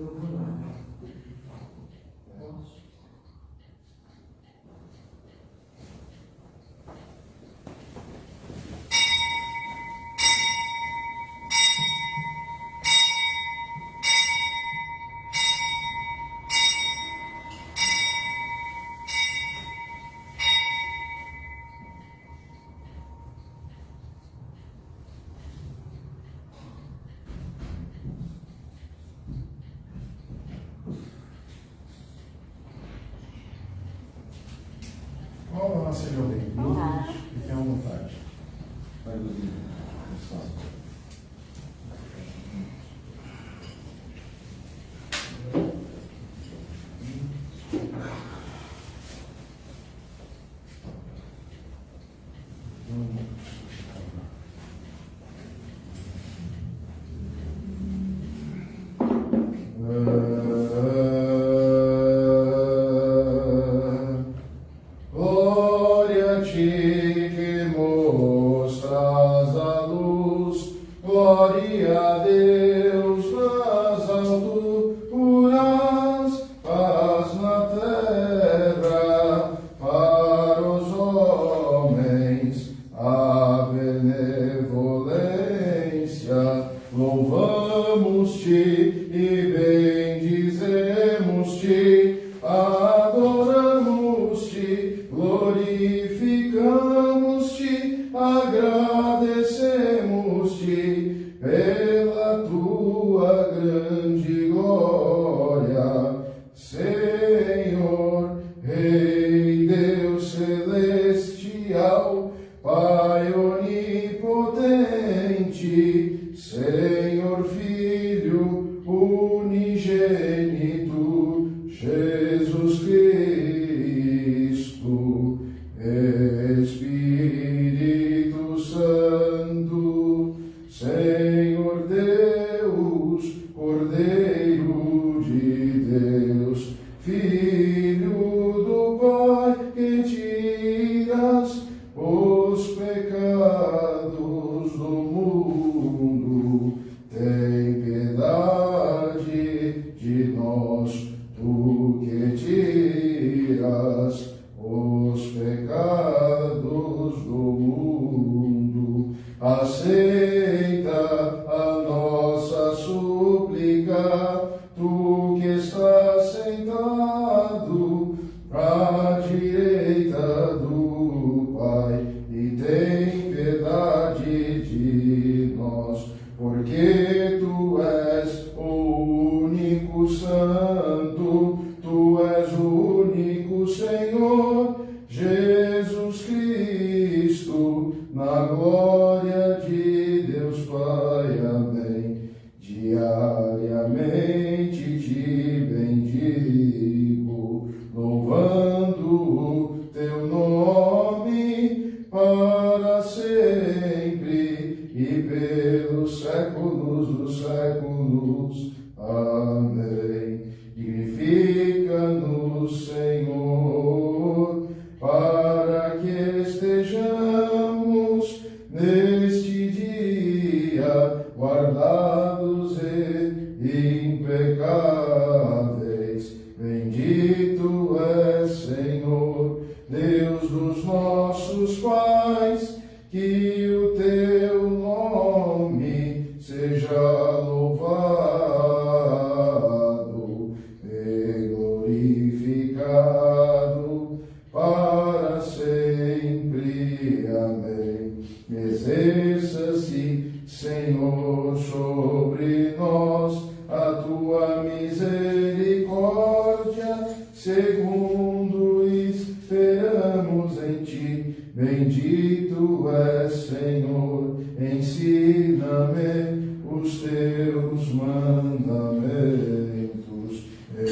Eu vou lá. Olá, sejam bem-vindos. Fiquem à vontade. Vai, Rodrigo. Glória a ti que mostras a luz, glória a Deus nas alturas, paz na terra para os homens, a benevolência. Louvamos-te e bendizemos-te, adoramos-te, glorificamos-te, agradecemos-te pela tua grande glória, Senhor, Rei Deus celestial, Pai onipotente, Senhor Filho unigênito, Jesus Cristo, Espírito Santo, Senhor Deus, Cordeiro de Deus, Filho do Pai, que tiras os pecados do mundo, tem piedade de nós, tu que tiras os pecados do mundo. Aceita a nossa súplica, tu que estás sentado à direita do Pai, e tem piedade de nós, porque tu és o único Santo, tu és o único Senhor, Jesus Cristo, na glória de Deus Pai. Amém. Diariamente te bendigo, louvando o teu nome para sempre e pelos séculos dos séculos. Amém. Dignifica-nos, Senhor, para que estejamos neste dia guardados e impecáveis. Bendito és, Senhor, Deus dos nossos pais, que o teu nome seja louvado e glorificado para sempre. Amém. Exerça-se, Senhor, sobre nós a tua misericórdia, segundo esperamos em ti. Bendito és, Senhor, ensina-me os teus mandamentos, e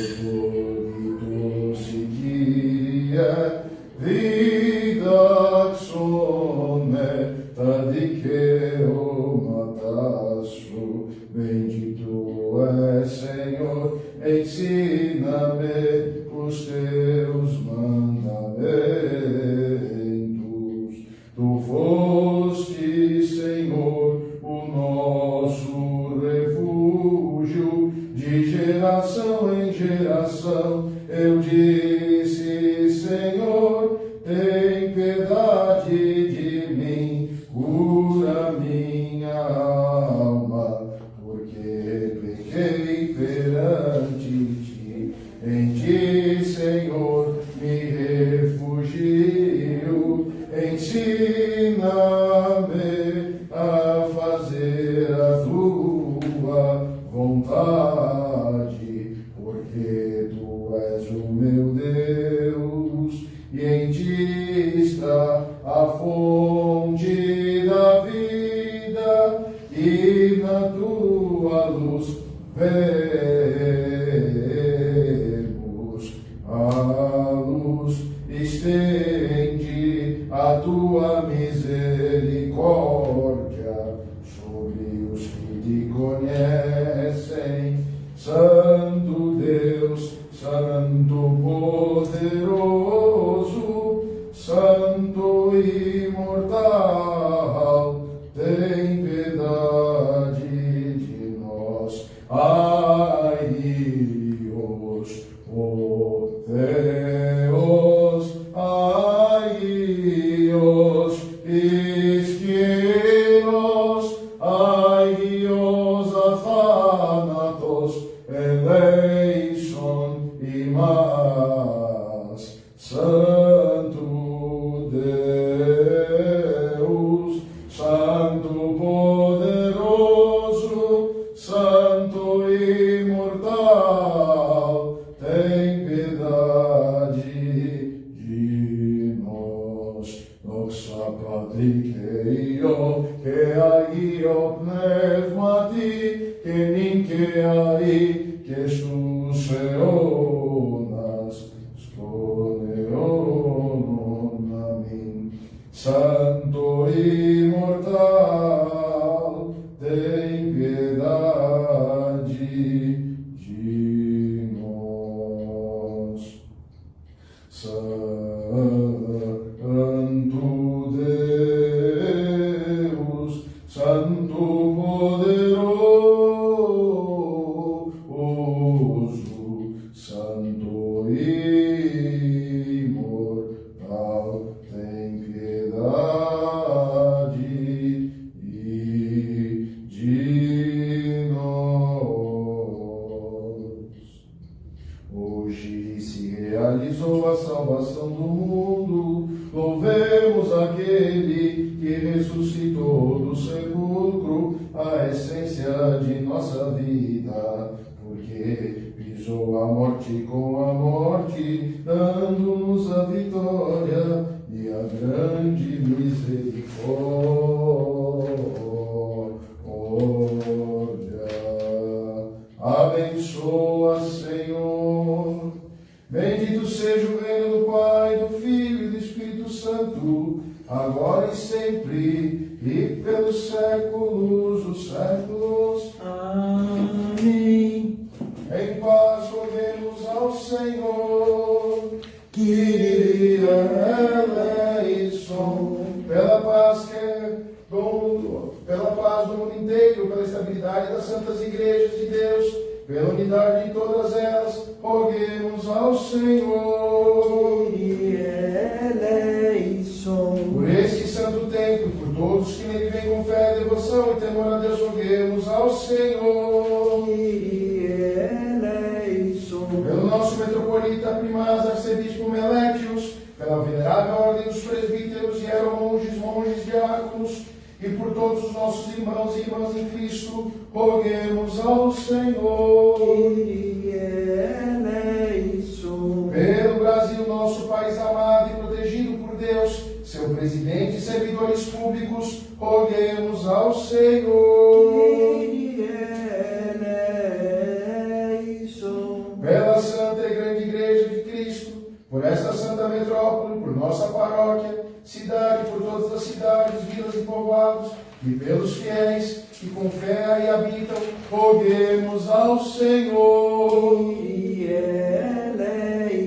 por seguiria vida soneta de que o matasso. Bendito és, Senhor, ensina-me os teus mandamentos. Tu foste, Senhor, o nosso refúgio de geração geração. Eu disse, Senhor, tem piedade de mim, cura minha alma, porque pequei perante ti. Em ti, Senhor, me refugio, ensina-me a fazer a tua vontade, porque tu és o meu Deus, e em ti está a fonte da vida, e na tua luz vemos a luz. Estende a tua misericórdia sobre os que te conhecem. Santo Deus, Santo poderoso, Santo imortal, tem piedade de nós. Ai, Deus, oh Deus, ai, Deus, isqueiros, ai, Deus, athanatos, eleison imas. Santo Deus, Santo poderoso, Santo imortal, tem piedade de nós. Doxa Patri Keio, que agio pneumati, que ninke ai, que sus eonas, sconeon amin. Santo imortal, tem piedade de nós. Santo Deus, Santo poderoso, Santo imortal, tem piedade de nós. Hoje se realizou a salvação do mundo. Louvemos aquele que ressuscitou do sepulcro, a essência de nossa vida, porque pisou a morte com a morte, dando-nos a vitória e a grande misericórdia. Abençoa, Senhor. Bendito seja o reino do Pai, do Filho e do Espírito Santo, agora e sempre, e pelos séculos dos séculos. Amém. Em paz roguemos ao Senhor. Kyrie eleison. Pela paz do mundo inteiro, pela estabilidade das santas igrejas de Deus, pela unidade de todas elas, roguemos ao Senhor. Kyrie eleison. Por este santo templo, por todos que nele vêm com fé, devoção e temor a Deus, roguemos ao Senhor. Kyrie eleison. Pelo nosso metropolita primaz, arcebispo Melétios, pela venerável ordem dos presbíteros, hieromonges, monges, diáconos, e por todos os nossos irmãos e irmãs em Cristo, roguemos ao Senhor. Kyrie eleison. Pelo Brasil, nosso país amado e protegido por Deus, seu presidente e servidores públicos, roguemos ao Senhor. Kyrie eleison. Pela Santa e Grande Igreja de Cristo, por esta santa metrópole, por nossa paróquia, cidade, por todas as cidades, vilas e povoados, e pelos fiéis que com fé aí habitam, roguemos ao Senhor. Kyrie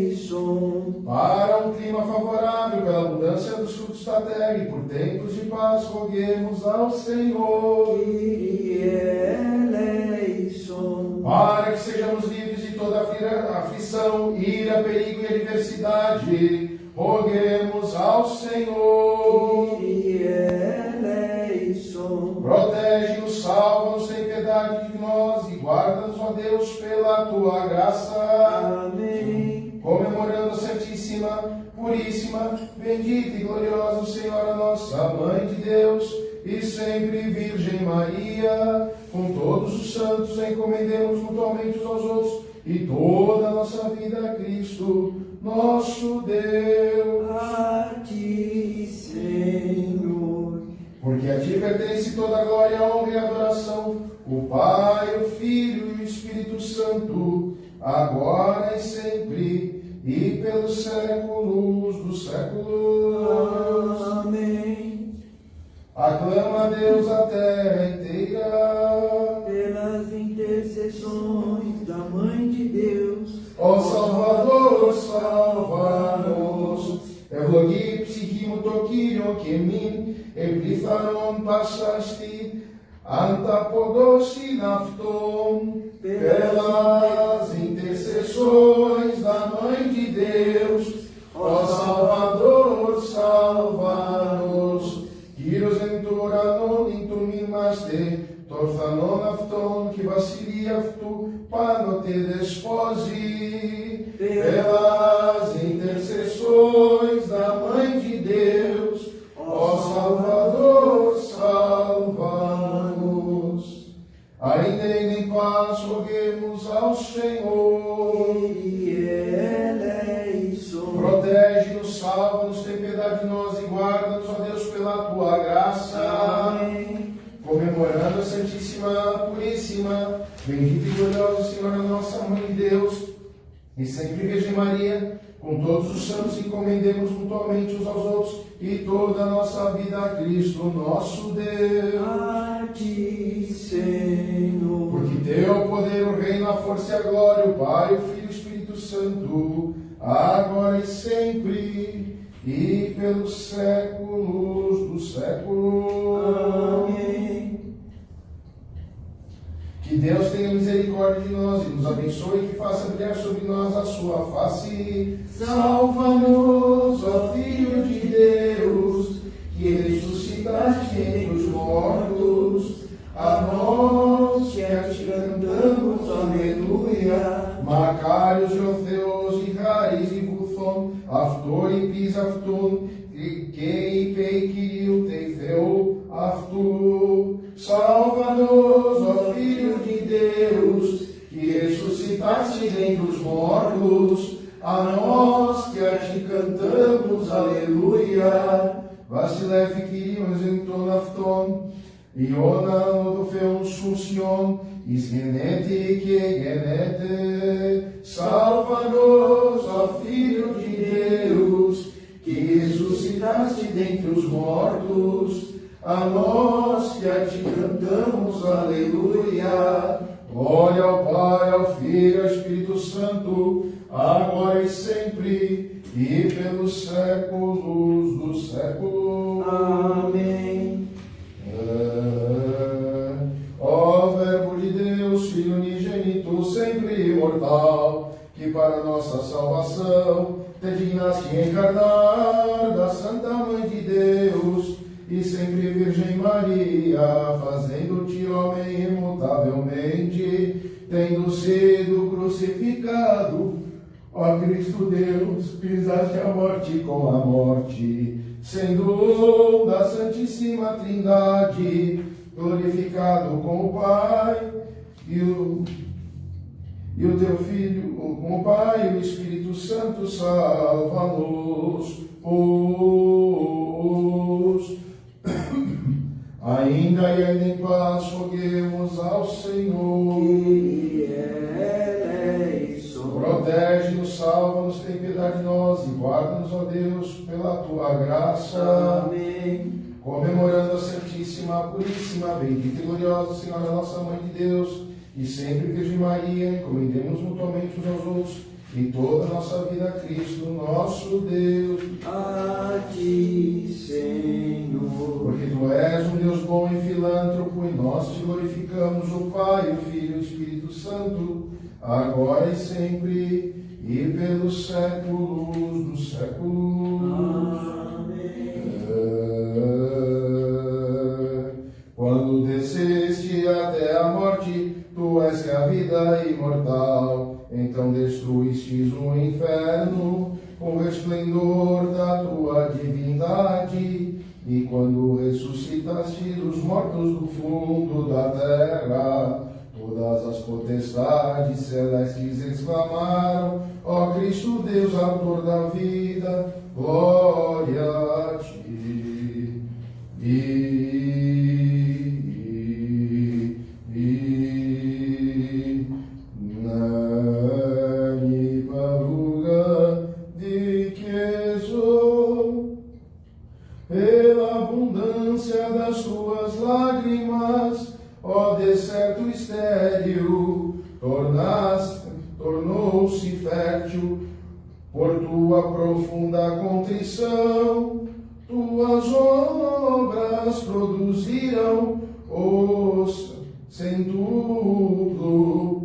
eleison. Para um clima favorável, pela abundância dos frutos da terra e por tempos de paz, roguemos ao Senhor. Kyrie eleison. Para que sejamos livres de toda aflição, ira, perigo e adversidade, roguemos ao Senhor. Kyrie eleison. Protege-nos, salva-nos, tem piedade de nós e guarda-nos, ó Deus, pela tua graça. Amém. Comemorando a Santíssima, Puríssima, bendita e gloriosa Senhora nossa Mãe de Deus e sempre Virgem Maria, com todos os santos encomendemos mutuamente uns aos outros e toda a nossa vida a Cristo, nosso Deus. A ti, Senhor. Porque a ti pertence toda a glória, a honra e a adoração, o Pai, o Filho e o Espírito Santo, agora e sempre, e pelos séculos dos séculos. Amém. Aclama a Deus a terra inteira. Pelas intercessões da Mãe de Deus, Ó Salvador, salva-nos. Ευλογή ψυχή μου το Κύριο και μην επληθαρών πασάστη, ανταποδώσει αυτόν. Pelas intercessões da Mãe de Deus, ó Salvador, salva-nos. Κύριος εν τώρα νόμιν του μήμαστε, το ορθανόν αυτόν και βασιλεία αυτού πάνω τε δεσπόζει. Pelas intercessões da Mãe de Deus, ó Salvador, salva-nos. Ainda em paz roguemos ao Senhor. Kyrie eleison. Protege-nos, salva-nos, tem piedade de nós e guarda-nos, ó Deus, pela tua graça. Amém. Comemorando a Santíssima, Puríssima, bendita e gloriosa Senhora nossa Mãe de Deus, e sempre Virgem Maria, com todos os santos encomendemos mutuamente uns aos outros e toda a nossa vida a Cristo, nosso Deus. A ti, Senhor. Porque teu é o poder, o reino, a força e a glória, o Pai, o Filho e o Espírito Santo, agora e sempre, e pelos séculos dos séculos. Amém. Que Deus tenha misericórdia de nós e nos abençoe e que faça brilhar sobre nós a sua face. Salva-nos, ó Filho de Deus, que ressuscitaste entre os mortos, a nós que a ti cantamos, aleluia. Μακάριος ο Θεός η χάρις η βουθόν, αυτό υπείς αυτόν, και είπε η Κυρίου τε Θεού αυτού. Salva-nos, ó Filho de Deus, que ressuscitaste dentre os mortos, a nós que a ti cantamos, aleluia. Βασιλεύει Κύριος εν τον αυτόν, Ιώνα το Θεόν σουσιόν, εις γενέτη και γενέτε. Salva-nos, ó Filho de Deus, que ressuscitaste dentre os mortos, a nós que a ti cantamos, aleluia. Glória ao Pai, ao Filho e ao Espírito Santo, agora e sempre, e pelos séculos dos séculos. Amém. Ó Verbo de Deus, Filho unigênito, sempre imortal, que para nossa salvação te dignaste encarnar da Santa Mãe de Deus, e sempre Virgem Maria, fazendo-te homem imutavelmente, tendo sido crucificado, ó Cristo Deus, pisaste a morte com a morte, sendo um da Santíssima Trindade, glorificado com o Pai e o teu Filho, com o Pai e o Espírito Santo, salva-nos. Ainda e ainda em paz roguemos ao Senhor. Kyrie eleison. Protege-nos, salva-nos, tem piedade de nós e guarda-nos, ó Deus, pela tua graça. Amém. Comemorando a Santíssima, Puríssima, bendita e gloriosa Senhora nossa Mãe de Deus, e sempre Virgem Maria, encomendemos mutuamente uns aos outros e toda a nossa vida a Cristo, nosso Deus. A ti, Senhor. Porque tu és um Deus bom e filântropo, e nós te glorificamos, o Pai, o Filho e o Espírito Espírito Santo, agora e sempre, e pelos séculos dos séculos. Quando desceste até a morte, tu és que a vida imortal, então destruístes o inferno com o resplendor da tua divindade, e quando ressuscitastes os mortos do fundo da terra, todas as potestades celestes exclamaram: ó Cristo Deus, autor da vida, glória a ti. Nani pavuga de queso, pela abundância das tuas lágrimas, ó deserto estéril, tornou-se fértil por tua profunda contrição. Tuas obras produziram os centuplo.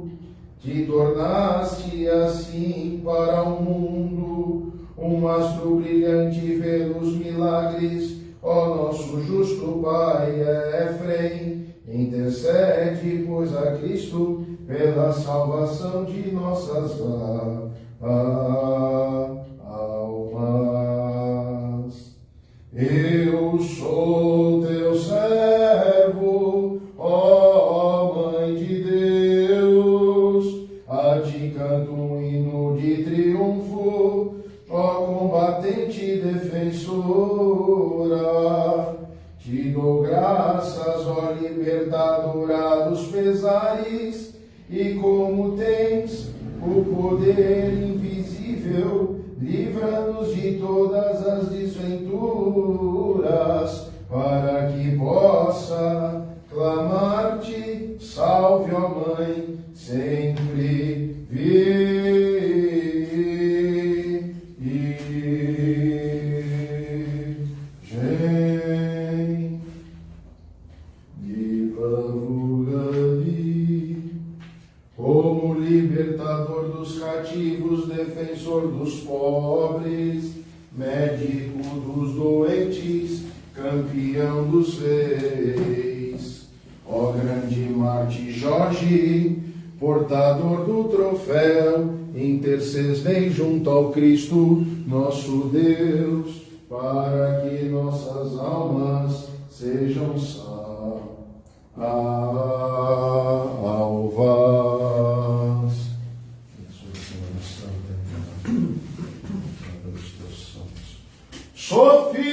Te tornaste assim para o mundo um mastro brilhante pelos milagres. Ó nosso justo Pai Efrem, intercede, pois, a Cristo pela salvação de nossas almas. Eu sou teu servo, ó Mãe de Deus, a ti canto um hino de triunfo, ó combatente defensora. Te dou graças, ó libertadora dos pesares, e como tens o poder invisível, livra-nos de todas as desventuras, para que possa clamar-te, salve, ó Mãe, sempre como libertador dos cativos, defensor dos pobres, médico dos doentes, campeão dos reis. Ó grande Marte Jorge, portador do troféu, intercedei junto ao Cristo, nosso Deus, para que nossas almas sejam salvas. Sofia,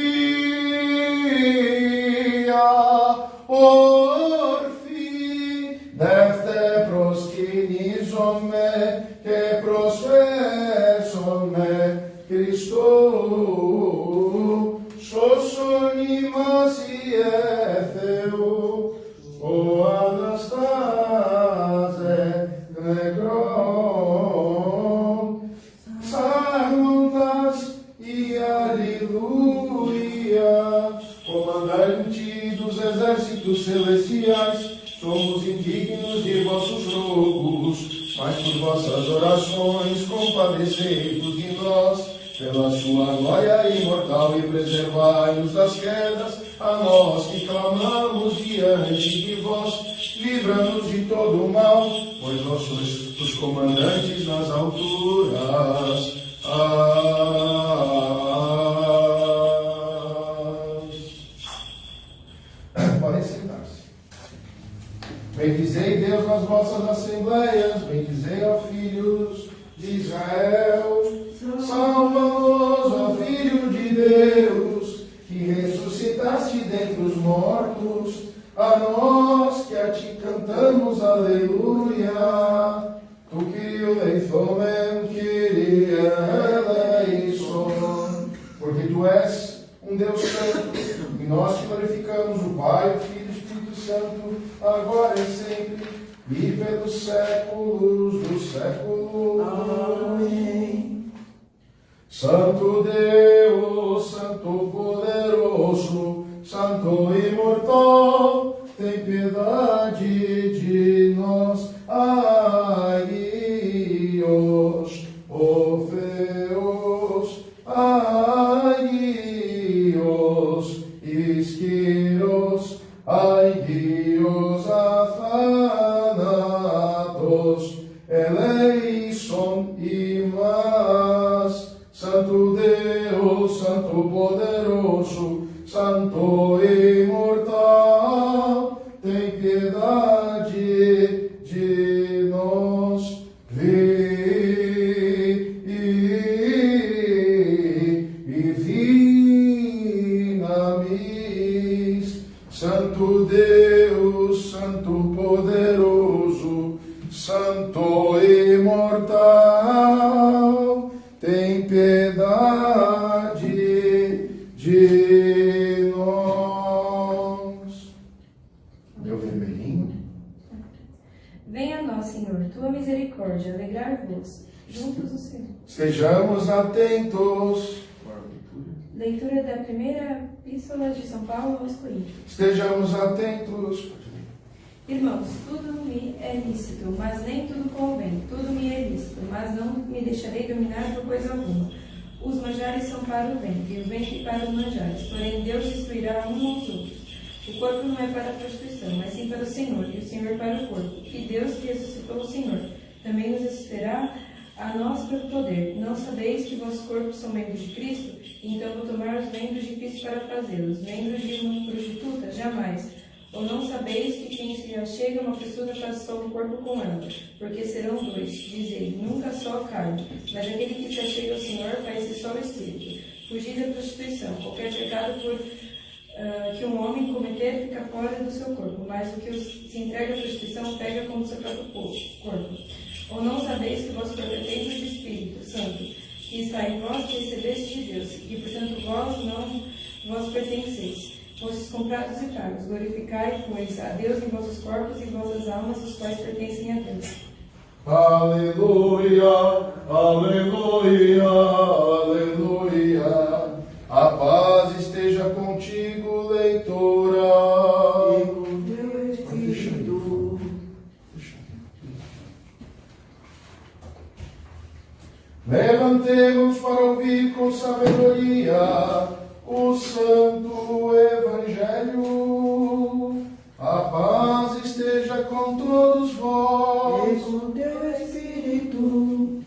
orfi, defte proskinizome, que prosfesome, Christo, sosonimasi etheu, o Anastase, negron, sarmontas e aleluia. Comandante dos exércitos celestiais, somos indignos de vossos rogos, mas por vossas orações compadecei-vos de nós, pela sua glória imortal, e preservai-nos das quedas, a nós que clamamos diante de vós. Livra-nos de todo o mal, pois nós sois os comandantes nas alturas. Podem sentar-se. Bendizei Deus nas vossas assembleias, bendizei, ó filhos de Israel. Salva-nos, ó Filho de Deus, que ressuscitaste dentre os mortos, a nós que a ti cantamos, aleluia. Tu Kyrie eleison, Kyrie eleison, porque tu és um Deus santo, e nós te glorificamos, o Pai, o Filho e o Espírito Santo, agora e sempre, e pelos séculos dos séculos. Amém. Santo Deus, Santo poderoso, Santo imortal, tem piedade de nós. Amém. eleison imas. Santo Deus, Santo poderoso, Santo imortal, tem piedade de nós. Santo Deus, Santo poderoso, Santo imortal, tem piedade de nós. Meu vermelhinho. Venha a nós, Senhor, tua misericórdia, alegrar-vos juntos no Senhor. Estejamos atentos. Leitura da primeira epístola de São Paulo aos Coríntios. Estejamos atentos. Irmãos, tudo me é lícito, mas nem tudo convém. Tudo me é lícito, mas não me deixarei dominar por coisa alguma. Os manjares são para o ventre, e o ventre para os manjares. Porém, Deus destruirá uns aos outros. O corpo não é para a prostituição, mas sim para o Senhor, e o Senhor para o corpo. Que Deus que ressuscitou o Senhor também nos ressuscitará a nós pelo poder. Não sabeis que vossos corpos são membros de Cristo? Então vou tomar os membros de Cristo para fazê-los. Membros de uma prostituta? Jamais. Ou não sabeis que quem se achega a uma pessoa faz só um corpo com ela? Porque serão dois, diz ele, nunca só a carne. Mas aquele que se achega ao Senhor faz-se só o Espírito. Fugir da prostituição. Qualquer pecado que um homem cometer fica fora do seu corpo, mas o que se entrega à prostituição pega como seu próprio corpo. Ou não sabeis que vós corpo é templo do Espírito Santo, que está em vós, que recebeste de Deus, e portanto vós pertenceis, fostes comprados e pagos. Glorificai, pois, a Deus em vossos corpos e em vossas almas, os quais pertencem a Deus. Aleluia, aleluia, aleluia. A paz esteja contigo, leitora. E com teu Espírito. Levantemos para ouvir com sabedoria o Santo Evangelho. A paz esteja com todos E vós. com teu Espírito.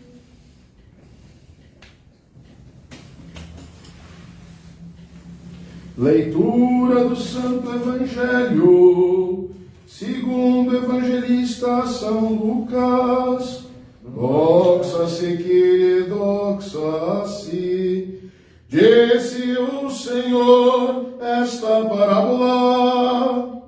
Leitura do Santo Evangelho, segundo o evangelista São Lucas. Doxa se que doxa se. Disse o Senhor esta parábola.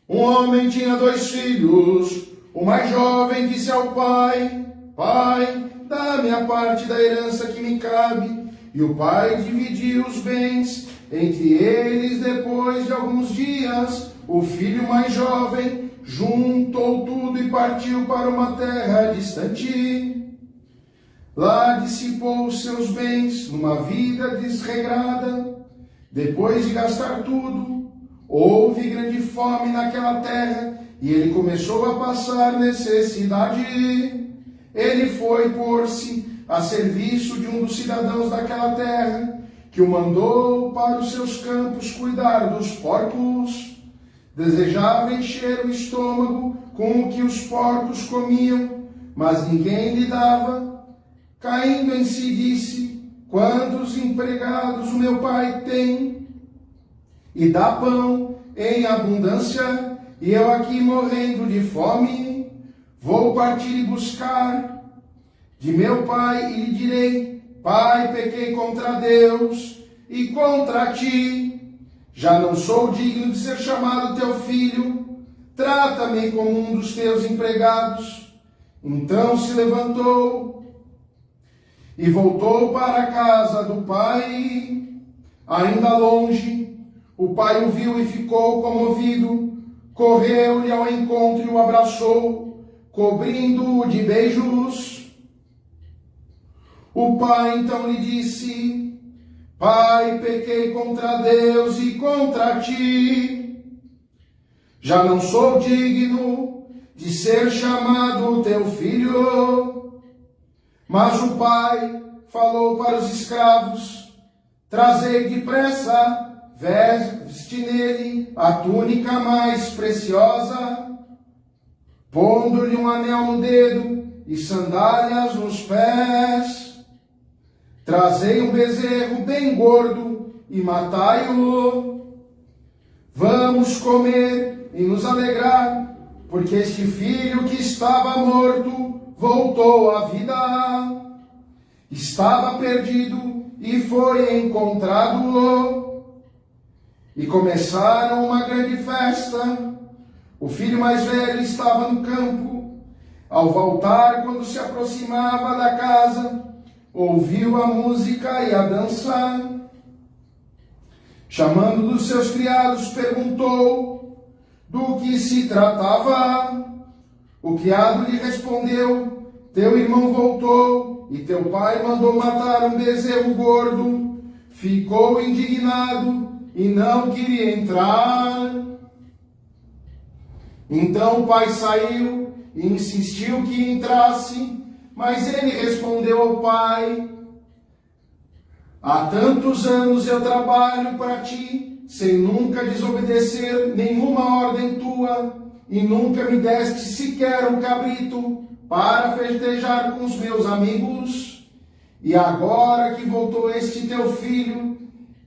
Um homem tinha 2 filhos. O mais jovem disse ao pai: Pai, dá-me a parte da herança que me cabe. E o pai dividiu os bens entre eles. Depois de alguns dias, o filho mais jovem juntou tudo e partiu para uma terra distante. Lá dissipou os seus bens numa vida desregrada. Depois de gastar tudo, houve grande fome naquela terra e ele começou a passar necessidade. Ele foi pôr-se a serviço de um dos cidadãos daquela terra, que o mandou para os seus campos cuidar dos porcos. Desejava encher o estômago com o que os porcos comiam, mas ninguém lhe dava. Caindo em si, disse: Quantos empregados o meu pai tem? E dá pão em abundância, e eu aqui morrendo de fome. Vou partir e buscar de meu pai, e lhe direi: Pai, pequei contra Deus e contra ti. Já não sou digno de ser chamado teu filho. Trata-me como um dos teus empregados. Então se levantou e voltou para a casa do pai. Ainda longe, o pai o viu e ficou comovido. Correu-lhe ao encontro e o abraçou, cobrindo-o de beijos. O pai então lhe disse: Pai, pequei contra Deus e contra ti. Já não sou digno de ser chamado teu filho. Mas o pai falou para os escravos: Trazei depressa, veste nele a túnica mais preciosa. Pondo-lhe um anel no dedo e sandálias nos pés. Trazei um bezerro bem gordo e matai-o. Vamos comer e nos alegrar, porque este filho que estava morto voltou à vida. Estava perdido e foi encontrado. E começaram uma grande festa. O filho mais velho estava no campo. Ao voltar, quando se aproximava da casa, ouviu a música e a dança. Chamando dos seus criados, perguntou do que se tratava. O criado lhe respondeu: teu irmão voltou e teu pai mandou matar um bezerro gordo. Ficou indignado e não queria entrar. Então o pai saiu e insistiu que entrasse, mas ele respondeu ao pai: há tantos anos eu trabalho para ti, sem nunca desobedecer nenhuma ordem tua, e nunca me deste sequer um cabrito para festejar com os meus amigos. E agora que voltou este teu filho,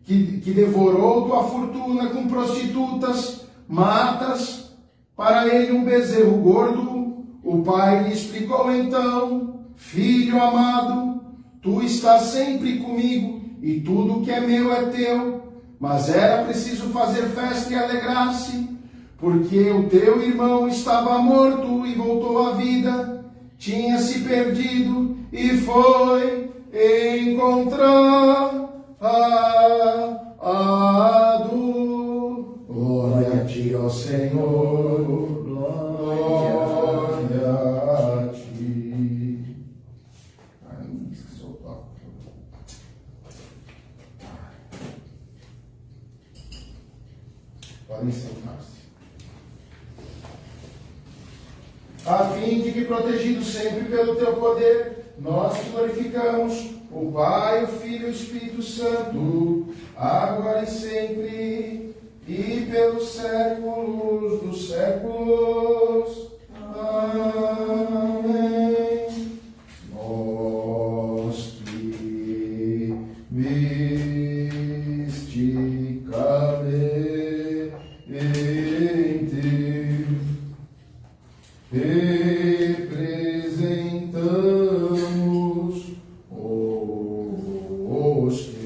que devorou tua fortuna com prostitutas, matas para ele um bezerro gordo. O pai lhe explicou então: filho amado, tu estás sempre comigo e tudo que é meu é teu, mas era preciso fazer festa e alegrar-se, porque o teu irmão estava morto e voltou à vida, tinha se perdido e foi encontrado. Glória a ti, ó Senhor, glória a ti. Ai, não esqueci de soltar. Podem sentar-se. A fim de que, protegidos sempre pelo teu poder, nós te glorificamos, o Pai, o Filho e o Espírito Santo, agora e sempre, e pelos séculos dos séculos. Amém. Nós que misticamente representamos os querubins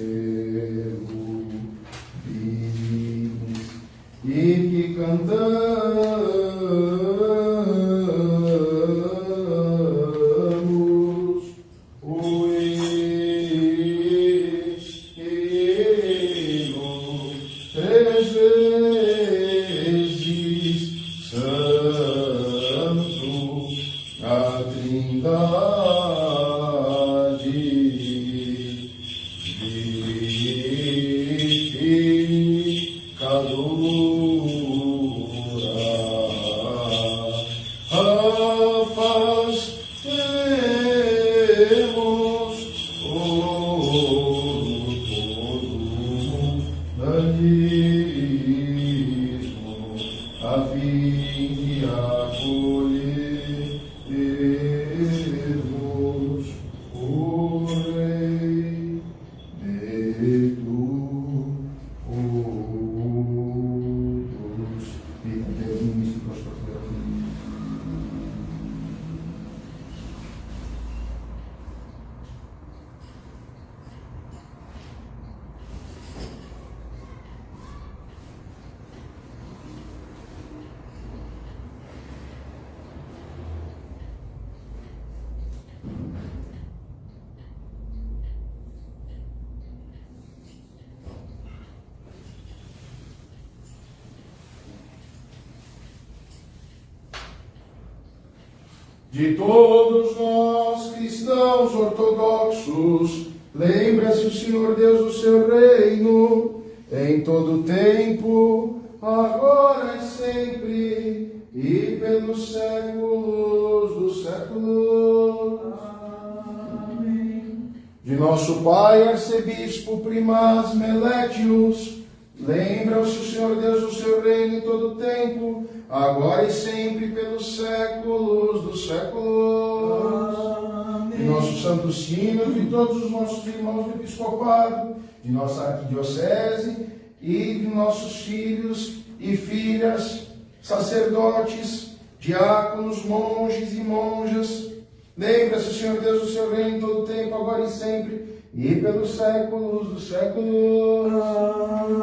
e que cantamos o hino exegis santo, a Trindade vivificadora, afastemos o todo mundanismo, a fim de acolhermos o Rei de todos. E com Deus no início do nosso de todos nós, cristãos ortodoxos, lembra-se o Senhor Deus do seu reino, em todo tempo, agora e sempre, e pelos séculos dos séculos. Amém. De nosso Pai, arcebispo Primaz Melétios, Lembra-se o Senhor Deus do seu reino em todo o tempo, agora e sempre, pelos séculos dos séculos. Amém. De nossos santos sínodos, de todos os nossos irmãos do episcopado, de nossa arquidiocese e de nossos filhos e filhas, sacerdotes, diáconos, monges e monjas. Lembra-se o Senhor Deus do seu reino em todo o tempo, agora e sempre, e pelos séculos dos séculos.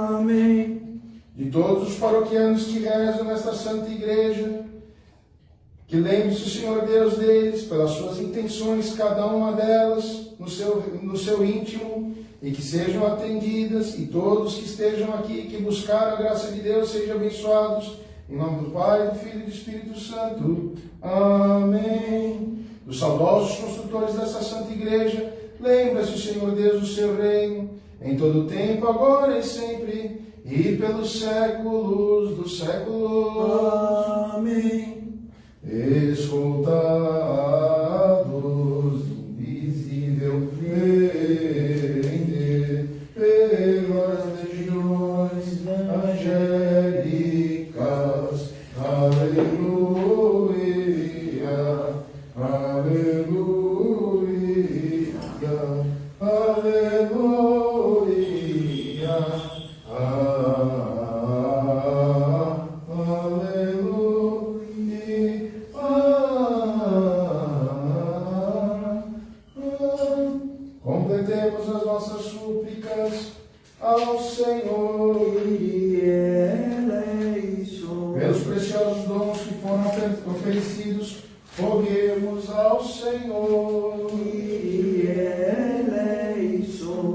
Amém. De todos os paroquianos que rezam nesta santa igreja, que lembre-se o Senhor Deus deles, pelas suas intenções, cada uma delas, no seu íntimo, e que sejam atendidas, e todos que estejam aqui, que buscaram a graça de Deus, sejam abençoados, em nome do Pai, do Filho e do Espírito Santo. Amém. Dos saudosos construtores dessa santa igreja, lembra-se o Senhor Deus do seu reino, em todo o tempo, agora e sempre, e pelos séculos dos séculos. Amém. Escoltados, invisivelmente, pelas legiões angélicas. Aleluia, aleluia, aleluia, completemos as nossas súplicas ao Senhor. Pelos preciosos dons que foram oferecidos, roguemos ao Senhor.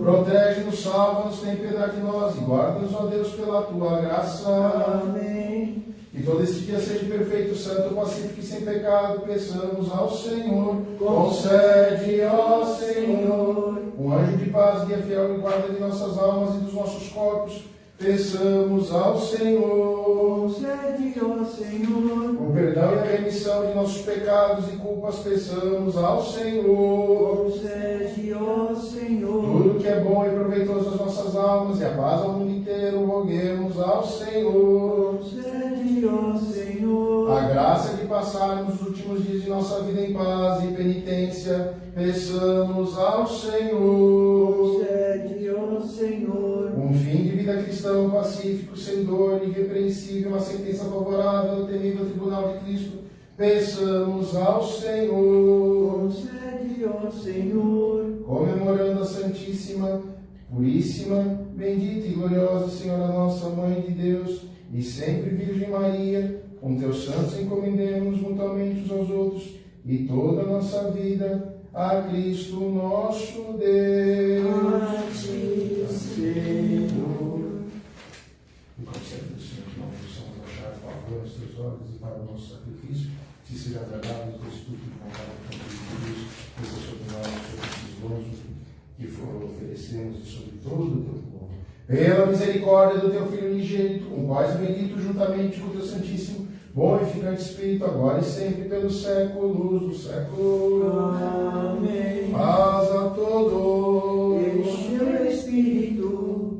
Protege-nos, salva-nos, tem piedade de nós e guarda-nos, ó Deus, pela tua graça. Amém. Que todo este dia seja perfeito, santo, pacífico e sem pecado, peçamos ao Senhor. Concede, ó Senhor, um anjo de paz, guia fiel e guarda de nossas almas e dos nossos corpos. Peçamos ao Senhor. Concede, ó Senhor, O perdão e a remissão de nossos pecados e culpas, peçamos ao Senhor. concede, ó Senhor, Tudo que é bom e proveitoso às nossas almas e a paz ao mundo inteiro, roguemos ao Senhor. concede, ó Senhor, A graça de passarmos os últimos dias de nossa vida em paz e penitência, peçamos ao Senhor. concede, ó Senhor, Um fim de vida cristão, pacífico, sem dor, irrepreensível, uma sentença favorável ao temível tribunal de Cristo, peçamos ao Senhor. concede, ó Senhor, Comemorando a Santíssima, Puríssima, Bendita e Gloriosa Senhora Nossa Mãe de Deus, e sempre Virgem Maria, com teus santos encomendemos mutuamente uns aos outros, e toda a nossa vida a Cristo nosso Deus. a ti, Senhor. E concede do Senhor que não possamos achar favor nos teus olhos e para o nosso sacrifício, se seja agradável o teu Espírito de vontade e de Deus, desça sobre nós, sobre esses dons que oferecemos e sobre todo o teu povo. Pela misericórdia do teu Filho unigênito, com quais bendito juntamente com o teu Santíssimo, bom e ficante Espírito, agora e sempre, pelos séculos dos séculos. Amém. Paz a todos. Este é o Espírito.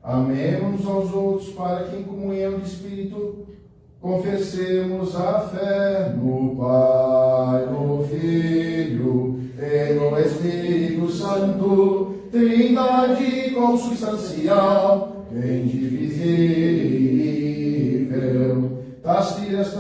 Amemos aos outros, para que em comunhão de Espírito confessemos a fé no Pai, no Filho e no Espírito Santo, Trindade consubstancial, indivisível. Tastiras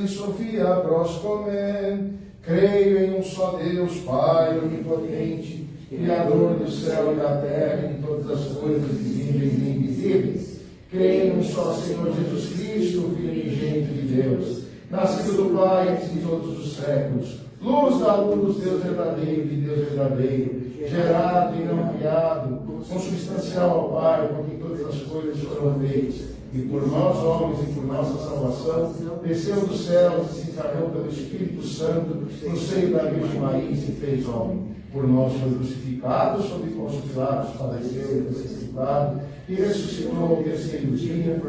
em Sofia proscomen. Creio em um só Deus, Pai onipotente, Criador do céu e da terra e de todas as coisas visíveis e invisíveis. Creio em um só Senhor Jesus Cristo, Filho unigênito de Deus, nascido do Pai antes de todos os séculos, luz da luz, Deus verdadeiro de Deus verdadeiro, gerado e não criado, consubstancial ao Pai, por quem todas as coisas foram feitas, e por nós homens e por nossa salvação, desceu dos céus e se encarnou pelo Espírito Santo no seio da Virgem Maria e se fez homem. Por nós foi crucificado, sob Pôncio Pilatos, padeceu e foi sepultado, e ressuscitou ao terceiro dia,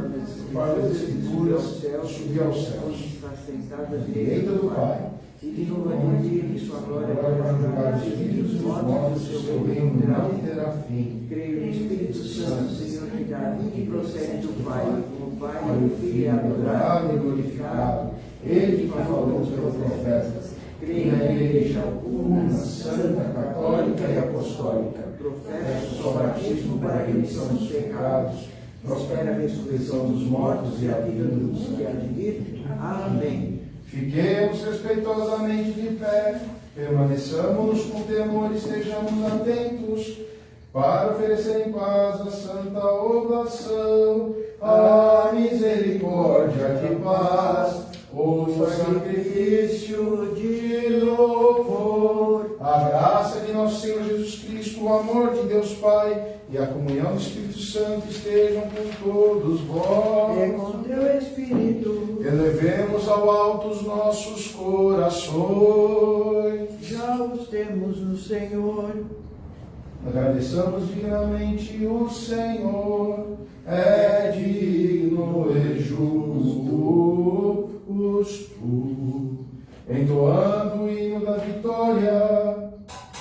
para as Escrituras, subiu aos céus, à direita do Pai, E de novo de sua glória agora para julgar os vida dos mortos, o seu reino não terá fim. Creio no Espírito Santo, Senhor, que dá vida e procede do Pai, como Pai e o Filho é adorado e glorificado, ele que falou pelos profetas. Creio na Igreja una, santa, católica e apostólica. Professo o batismo para a remissão dos pecados. Prospera a ressurreição dos mortos e a vida dos que há de vir. Amém. Fiquemos respeitosamente de pé, permaneçamos com temor e estejamos atentos para oferecer em paz a santa oblação, a misericórdia de paz, o sacrifício de louvor, a graça de nosso Senhor Jesus Cristo, o amor de Deus Pai e a comunhão do Espírito Santo estejam com todos vós. E com teu Espírito. Elevemos ao alto os nossos corações. Já os temos no Senhor. Agradeçamos dignamente o Senhor, é digno e justo, entoando o hino da vitória,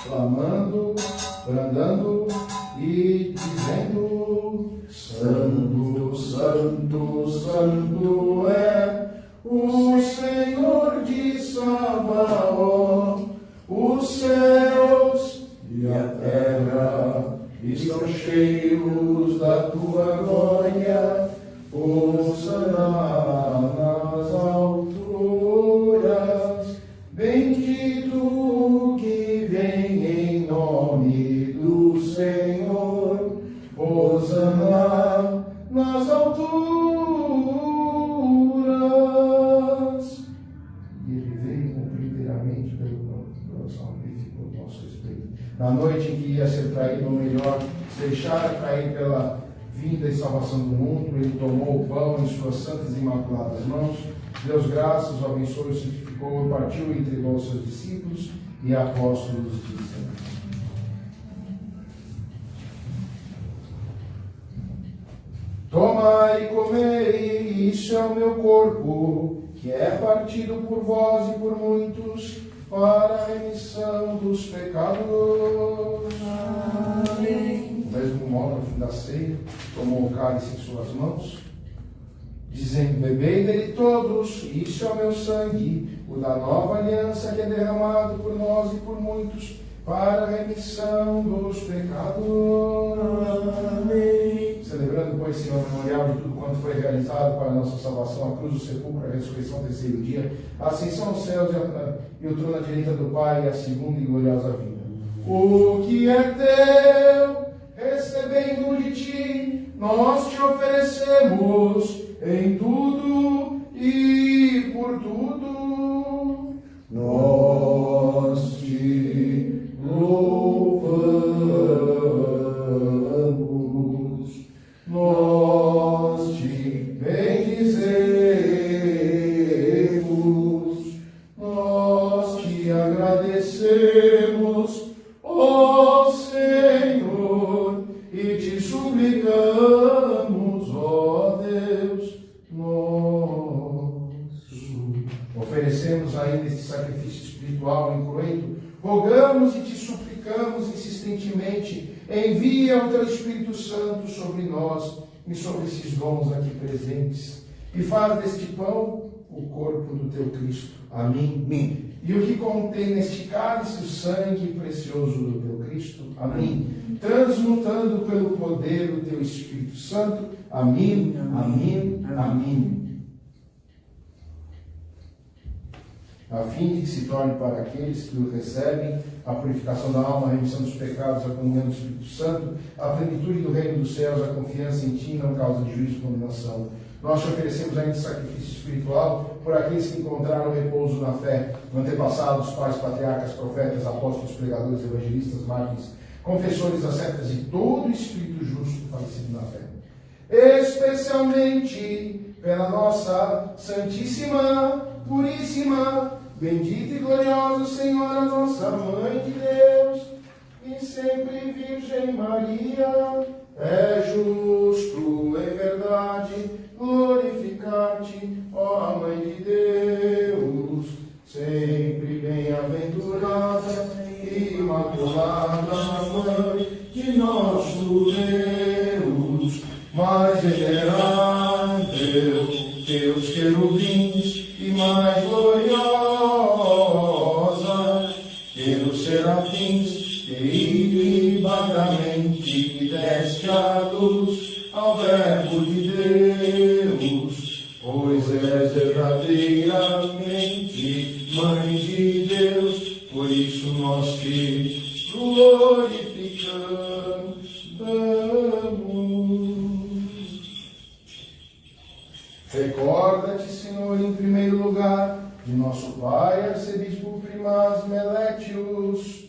clamando, bradando e dizendo: Santo, Santo, Santo é o Senhor de Sabaoth, os céus e a terra estão cheios da tua glória. Hosana nas alturas, bendito o que vem em nome do Senhor. Hosana nas alturas. E ele veio cumprir inteiramente pelo salvífico do nosso Espírito. Na noite em que ia ser traído, ou melhor, se deixar trair pela vinda e salvação do mundo, ele tomou o pão em suas santas e imaculadas mãos, deu graças, o abençoou, o santificou, partiu e entregou aos seus discípulos e apóstolos, dizendo: Tomai e comei, isso é o meu corpo, que é partido por vós e por muitos, para a remissão dos pecados. Amém. Do mesmo modo, no fim da ceia, tomou o cálice em suas mãos, dizendo: Bebei dele todos, isso é o meu sangue, o da nova aliança, que é derramado por nós e por muitos, para a remissão dos pecados. Amém. Celebrando, pois, Senhor, o memorial de tudo quanto foi realizado para a nossa salvação, a cruz, o sepulcro, a ressurreição do terceiro dia, a ascensão aos céus e o trono à direita do Pai, e a segunda e gloriosa vinda. O que é teu, recebendo de ti, nós te oferecemos em tudo e por tudo. Nós te louvamos, nós te bendizemos, nós te agradecemos, ó Senhor, e te suplicamos, ó Deus nosso. Oferecemos ainda este sacrifício espiritual incruento, rogamos e te suplicamos insistentemente, envia o teu Espírito Santo sobre nós e sobre esses dons aqui presentes, e faz deste pão o corpo do teu Cristo. Amém. Amém. E o que contém neste cálice o sangue precioso do teu Cristo. Amém. Transmutando pelo poder do teu Espírito Santo. Amém. Amém. Amém. A fim de que se torne para aqueles que o recebem a purificação da alma, a remissão dos pecados, a comunhão do Espírito Santo, a plenitude do reino dos céus, a confiança em ti, não causa de juízo e condenação. Nós te oferecemos ainda sacrifício espiritual por aqueles que encontraram repouso na fé, antepassados, pais, patriarcas, profetas, apóstolos, pregadores, evangelistas, mártires, confessores, ascetas e todo espírito justo falecido na fé. Especialmente pela nossa Santíssima, Puríssima, bendita e gloriosa Senhora, nossa Mãe de Deus, e sempre Virgem Maria, é justo, em verdade, glorificar-te, ó Mãe de Deus, sempre bem-aventurada e Imaculada Mãe de nosso Deus, mais venerável teus querubins e mais gloriosa que os serafins que ilibadamente deste a luz ao Verbo de Deus, pois és verdadeiramente Mãe de Deus, por isso nós te glorificamos. Recorda-te, Senhor, em primeiro lugar, de nosso Pai, Arcebispo Primaz Melétios,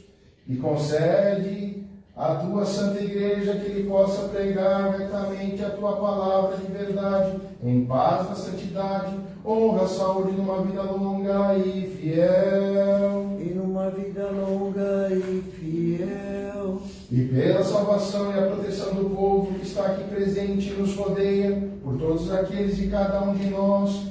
e concede à tua Santa Igreja que ele possa pregar retamente a tua palavra de verdade, em paz na santidade, honra, saúde numa vida longa e fiel. E numa vida longa e fiel. E pela salvação e a proteção do povo que está aqui presente e nos rodeia, por todos aqueles e cada um de nós,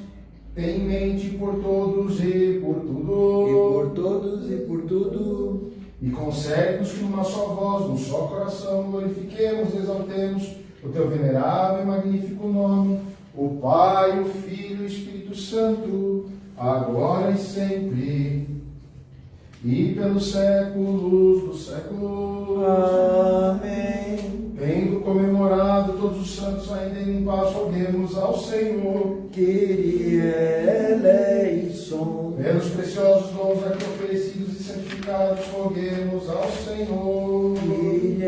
tem em mente por todos e por tudo. E por todos e por tudo. E concede-nos que numa só voz, num só coração, glorifiquemos e exaltemos o teu venerável e magnífico nome, o Pai, o Filho e o Espírito Santo, agora e sempre, e pelos séculos dos séculos. Amém. Tendo comemorado todos os santos ainda em paz, roguemos ao Senhor. Kyrie eleison. Pelos preciosos dons aqui oferecidos e santificados, roguemos ao Senhor. Kyrie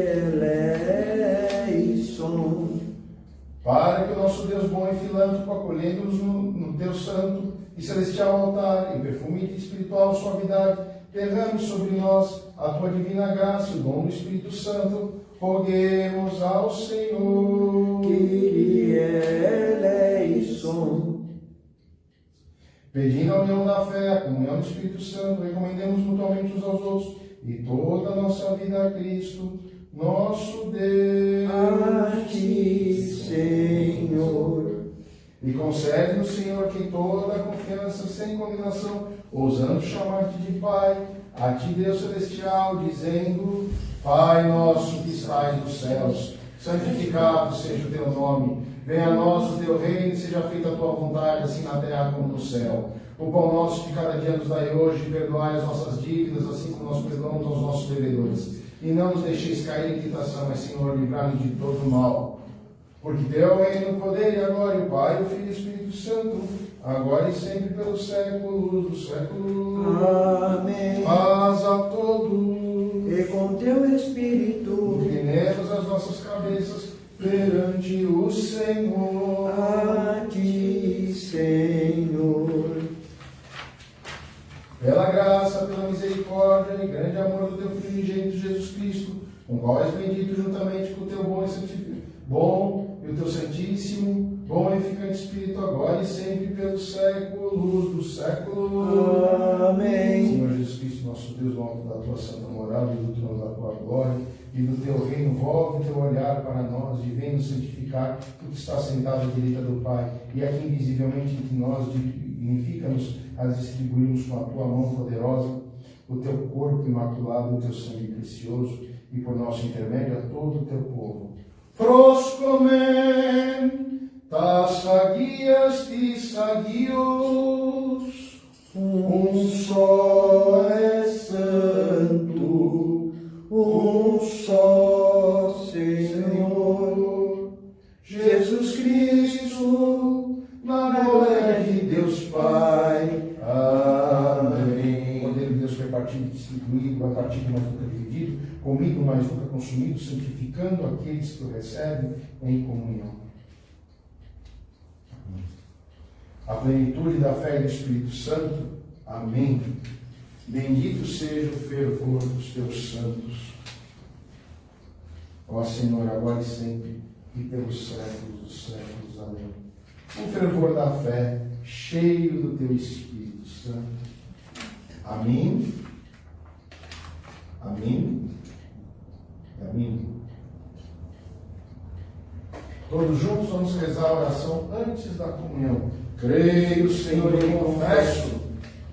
eleison. Para que o nosso Deus bom e filântropo, acolhendo-nos no teu santo e celestial altar, em perfume de espiritual suavidade, derrame sobre nós a tua divina graça e o dom do Espírito Santo. Roguemos ao Senhor. Kyrie eleison. Pedindo a união da fé, a comunhão do Espírito Santo, recomendemos mutuamente uns aos outros e toda a nossa vida a Cristo, nosso Deus. A ti, Senhor. E concede-nos, Senhor, que em toda a confiança, sem condenação, ousando chamar-te de Pai, a ti, Deus Celestial, dizendo: Pai nosso que estais nos céus, santificado seja o teu nome. Venha a nós o teu reino e seja feita a tua vontade, assim na terra como no céu. O pão nosso de cada dia nos dai hoje, e perdoai as nossas dívidas, assim como nós perdoamos aos nossos devedores. E não nos deixeis cair em tentação, mas, Senhor, livrai-nos de todo o mal. Porque teu reino, o poder e a glória, o Pai, o Filho e o Espírito Santo, agora e sempre pelos séculos dos séculos. Amém. Paz a todos. E com teu Espírito. Inclinemos as nossas cabeças perante o Senhor. A ti, Senhor. Pela graça, pela misericórdia e grande amor do teu Filho unigênito Jesus Cristo, com qual és bendito juntamente com o teu bom e o teu santíssimo, bom e eficante Espírito, agora e sempre pelos séculos dos séculos. Amém. Senhor Jesus Cristo, nosso Deus, no alto da tua santa morada e do trono da tua glória, e do teu reino, volve o teu olhar para nós e vem nos santificar, tu que estás sentado à direita do Pai, e aqui invisivelmente entre nós, dignifica-nos a distribuirmos com a tua mão poderosa o teu corpo imaculado, o teu sangue precioso, e por nosso intermédio a todo o teu povo. Proscomen, tas sagias tis sagios, só é santo, só Senhor, Jesus Cristo, na glória de Deus Pai. Amém. O poder de Deus foi partido e distribuído, vai partido mais nunca dividido, comido mais nunca consumido, santificando aqueles que o recebem em comunhão. A plenitude da fé e do Espírito Santo. Amém. Bendito seja o fervor dos teus santos. Ó Senhor, agora e sempre, e pelos séculos dos séculos. Amém. O fervor da fé, cheio do teu Espírito Santo. Amém. Amém. Amém. Todos juntos vamos rezar a oração antes da comunhão. Creio, Senhor, e confesso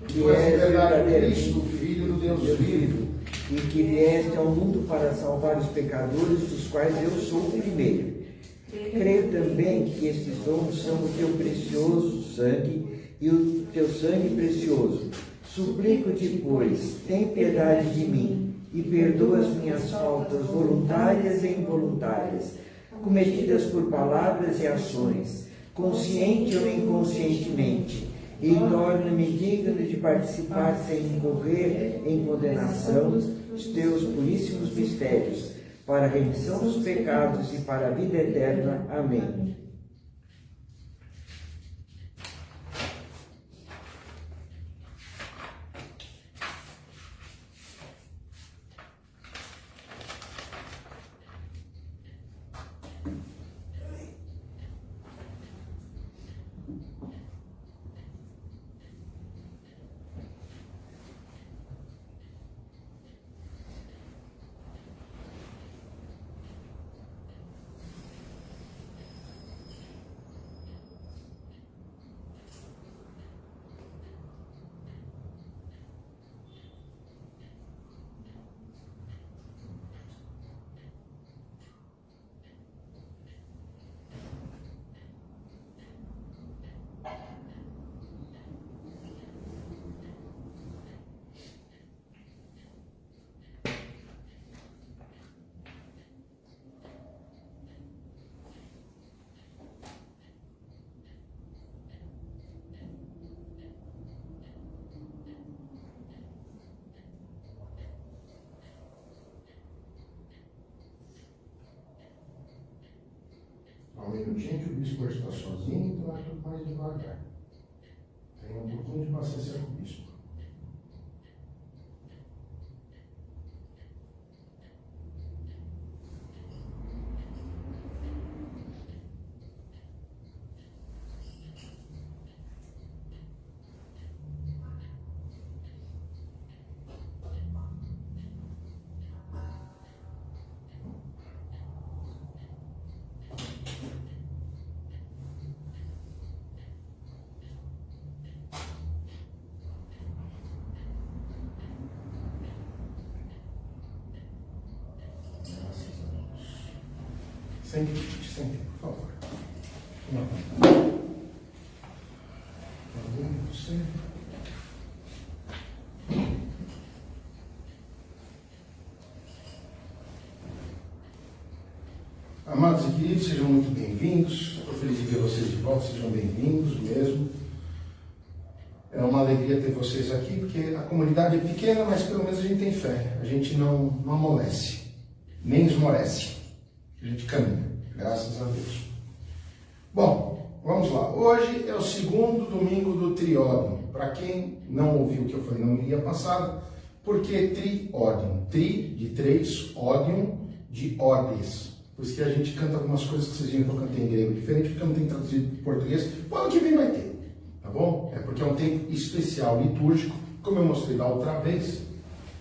que tu és verdade Cristo, Filho do Deus vivo, e que vieste ao mundo para salvar os pecadores, dos quais eu sou o primeiro. Creio também que estes dons são o teu precioso sangue e o teu sangue precioso. Suplico-te, pois, tem piedade de mim e perdoa as minhas faltas voluntárias e involuntárias, cometidas por palavras e ações, consciente ou inconscientemente, e torna-me digno de participar sem incorrer em condenação dos teus puríssimos mistérios, para a remissão dos pecados e para a vida eterna. Amém. Um minutinho que o bispo hoje está sozinho, então vai tudo mais devagar. Tenha um pouquinho de paciência com o bispo. Sente, por favor. Você. Amados e queridos, sejam muito bem-vindos. Estou feliz de ver vocês de volta, sejam bem-vindos mesmo. É uma alegria ter vocês aqui, porque a comunidade é pequena, mas pelo menos a gente tem fé. A gente não amolece, nem esmorece. A gente caminha, graças a Deus. Bom, vamos lá. Hoje é o segundo domingo do Triódion. Para quem não ouviu o que eu falei na homilia passada, por que Triódion? Tri de três, ódion de ordes. Por isso que a gente canta algumas coisas que vocês viram que eu cantei em grego diferente, porque eu não tenho traduzido para português. O ano que vem vai ter, tá bom? É porque é um tempo especial, litúrgico, como eu mostrei da outra vez.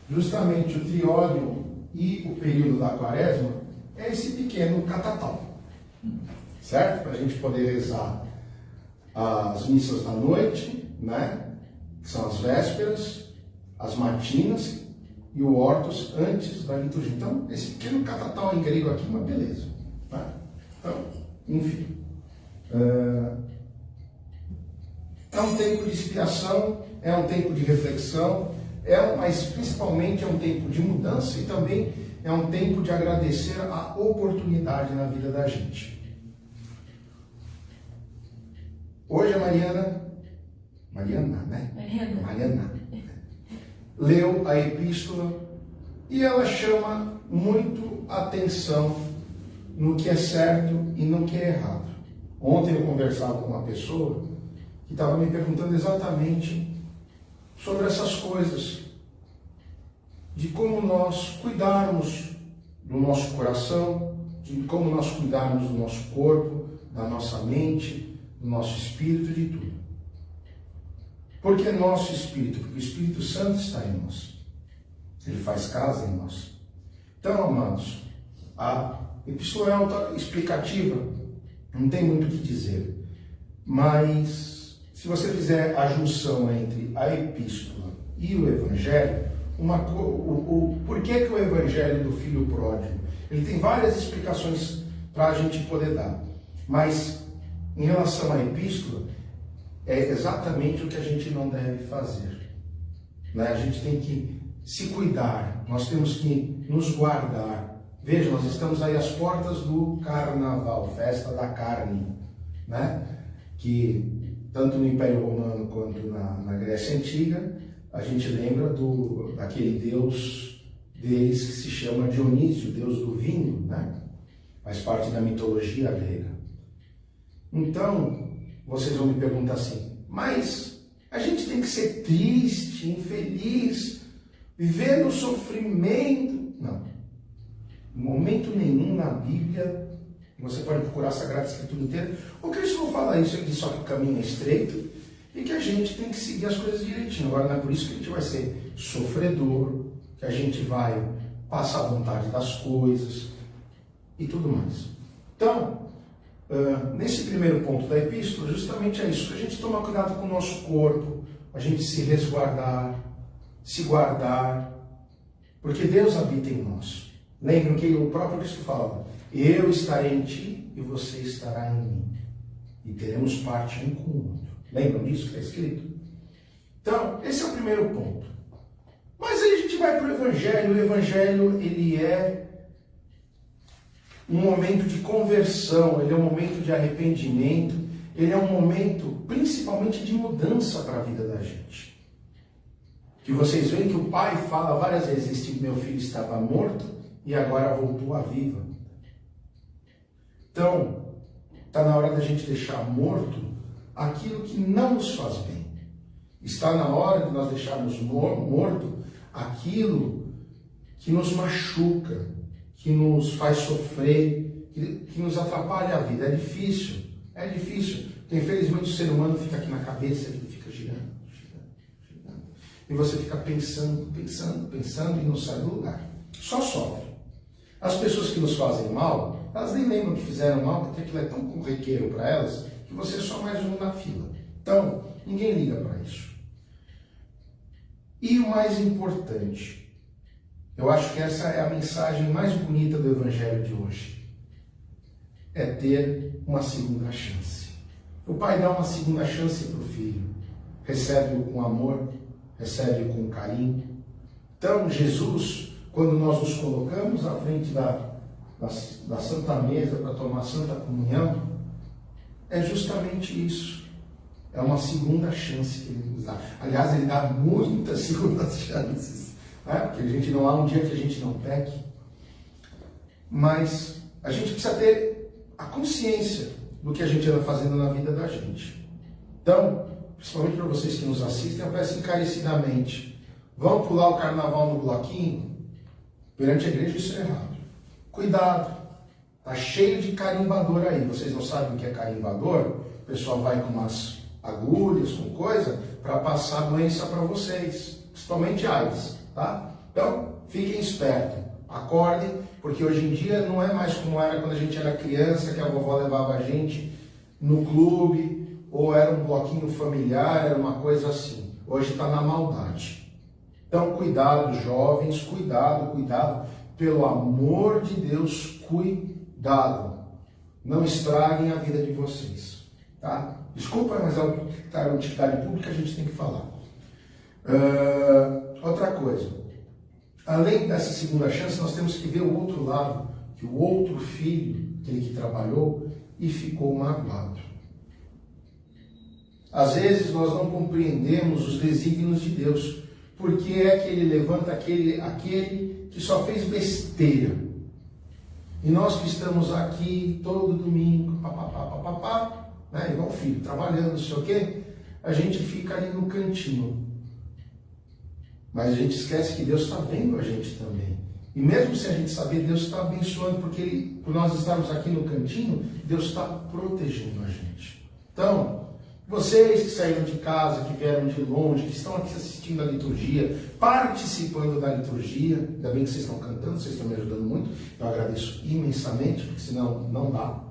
Justamente o Triódion e o período da Quaresma é esse pequeno catatal, certo? Para a gente poder rezar as missas da noite, né? Que são as vésperas, as matinas e o hortus antes da liturgia. Então, esse pequeno catatal em grego aqui é uma beleza, tá? Então, enfim. É um tempo de expiação, é um tempo de reflexão, mas principalmente é um tempo de mudança e também é um tempo de agradecer a oportunidade na vida da gente. Hoje a Mariana, né? Mariana leu a epístola e ela chama muito atenção no que é certo e no que é errado. Ontem eu conversava com uma pessoa que estava me perguntando exatamente sobre essas coisas, de como nós cuidarmos do nosso coração, de como nós cuidarmos do nosso corpo, da nossa mente, do nosso espírito, de tudo. Por que nosso espírito? Porque o Espírito Santo está em nós. Ele faz casa em nós. Então, amados, a epístola é explicativa, não tem muito o que dizer, mas se você fizer a junção entre a epístola e o Evangelho, por por que o evangelho do filho pródigo? Ele tem várias explicações para a gente poder dar. Mas, em relação à epístola, é exatamente o que a gente não deve fazer. Né? A gente tem que se cuidar, nós temos que nos guardar. Veja, nós estamos aí às portas do carnaval, festa da carne, né? Que tanto no Império Romano quanto na Grécia Antiga, a gente lembra daquele deus deles que se chama Dionísio, deus do vinho, né? Faz parte da mitologia grega. Então, vocês vão me perguntar assim, mas a gente tem que ser triste, infeliz, viver no sofrimento? Não. Em momento nenhum na Bíblia, você pode procurar a Sagrada Escritura inteira, o Cristo não fala isso aqui, só que o caminho é estreito e que a gente tem que seguir as coisas direitinho. Agora, não é por isso que a gente vai ser sofredor, que a gente vai passar a vontade das coisas e tudo mais. Então, nesse primeiro ponto da epístola, justamente é isso, a gente tomar cuidado com o nosso corpo, a gente se resguardar, se guardar, porque Deus habita em nós. Lembram que o próprio Cristo fala, eu estarei em ti e você estará em mim, e teremos parte um com o outro. Lembram disso que está escrito? Então, esse é o primeiro ponto. Mas aí a gente vai para o Evangelho. O Evangelho, ele é um momento de conversão, ele é um momento de arrependimento, ele é um momento principalmente de mudança para a vida da gente. Que vocês veem que o pai fala várias vezes, este meu filho estava morto e agora voltou à vida. Então, está na hora da gente deixar morto aquilo que não nos faz bem. Está na hora de nós deixarmos morto aquilo que nos machuca, que nos faz sofrer, que nos atrapalha a vida. É difícil, porque infelizmente o ser humano fica aqui na cabeça, ele fica girando. E você fica pensando e não sai do lugar. Só sofre. As pessoas que nos fazem mal, elas nem lembram que fizeram mal, porque aquilo é tão corriqueiro para elas, que você é só mais um na fila. Então, ninguém liga para isso. E o mais importante, eu acho que essa é a mensagem mais bonita do Evangelho de hoje, é ter uma segunda chance. O pai dá uma segunda chance para o filho, recebe-o com amor, recebe-o com carinho. Então, Jesus, quando nós nos colocamos à frente da Santa Mesa para tomar a Santa Comunhão, é justamente isso. É uma segunda chance que ele nos dá. Aliás, ele dá muitas segundas chances, né? Porque não há um dia que a gente não peque. Mas a gente precisa ter a consciência do que a gente anda fazendo na vida da gente. Então, principalmente para vocês que nos assistem, eu peço encarecidamente, vão pular o carnaval no bloquinho? Perante a igreja isso é errado. Cuidado, tá cheio de carimbador aí. Vocês não sabem o que é carimbador? O pessoal vai com umas agulhas, com coisa, para passar doença para vocês, principalmente AIDS, tá? Então, fiquem espertos, acordem, porque hoje em dia não é mais como era quando a gente era criança, que a vovó levava a gente no clube, ou era um bloquinho familiar, era uma coisa assim. Hoje está na maldade. Então, cuidado, jovens, cuidado, pelo amor de Deus, cuidado. Não estraguem a vida de vocês, tá? Desculpa, mas é uma utilidade pública, a gente tem que falar. Outra coisa, além dessa segunda chance, nós temos que ver o outro lado, que o outro filho, aquele que trabalhou e ficou magoado. Às vezes nós não compreendemos os desígnios de Deus, porque é que ele levanta aquele que só fez besteira. E nós que estamos aqui todo domingo, né, igual o filho, trabalhando, não sei o quê, a gente fica ali no cantinho. Mas a gente esquece que Deus está vendo a gente também. E mesmo sem a gente saber, Deus está abençoando, porque por nós estarmos aqui no cantinho, Deus está protegendo a gente. Então, vocês que saíram de casa, que vieram de longe, que estão aqui assistindo a liturgia, participando da liturgia, ainda bem que vocês estão cantando, vocês estão me ajudando muito, eu agradeço imensamente, porque senão não dá.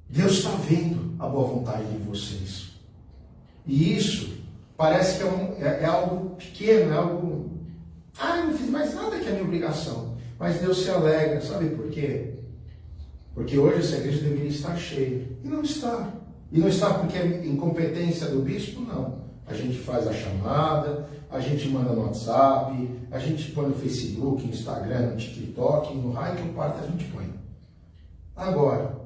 Deus está vendo a boa vontade de vocês. E isso parece que é algo pequeno, é algo... obrigação. Mas Deus se alegra, sabe por quê? Porque hoje essa igreja deveria estar cheia. E não está. E não está porque é incompetência do bispo? Não. A gente faz a chamada, a gente manda no WhatsApp, a gente põe no Facebook, no Instagram, no TikTok, no raio que o parto a gente põe. Agora,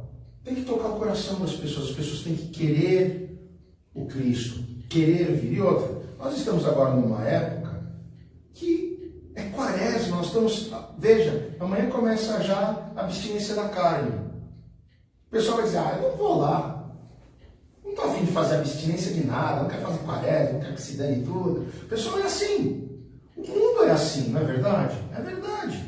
tem que tocar o coração das pessoas. As pessoas têm que querer o Cristo, querer vir. E outra, nós estamos agora numa época que é quaresma, nós estamos... Veja, amanhã começa já a abstinência da carne. O pessoal vai dizer, eu não vou lá. Não estou a fim de fazer abstinência de nada, não quero fazer quaresma, não quero que se dane tudo. O pessoal é assim. O mundo é assim, não é verdade? É verdade.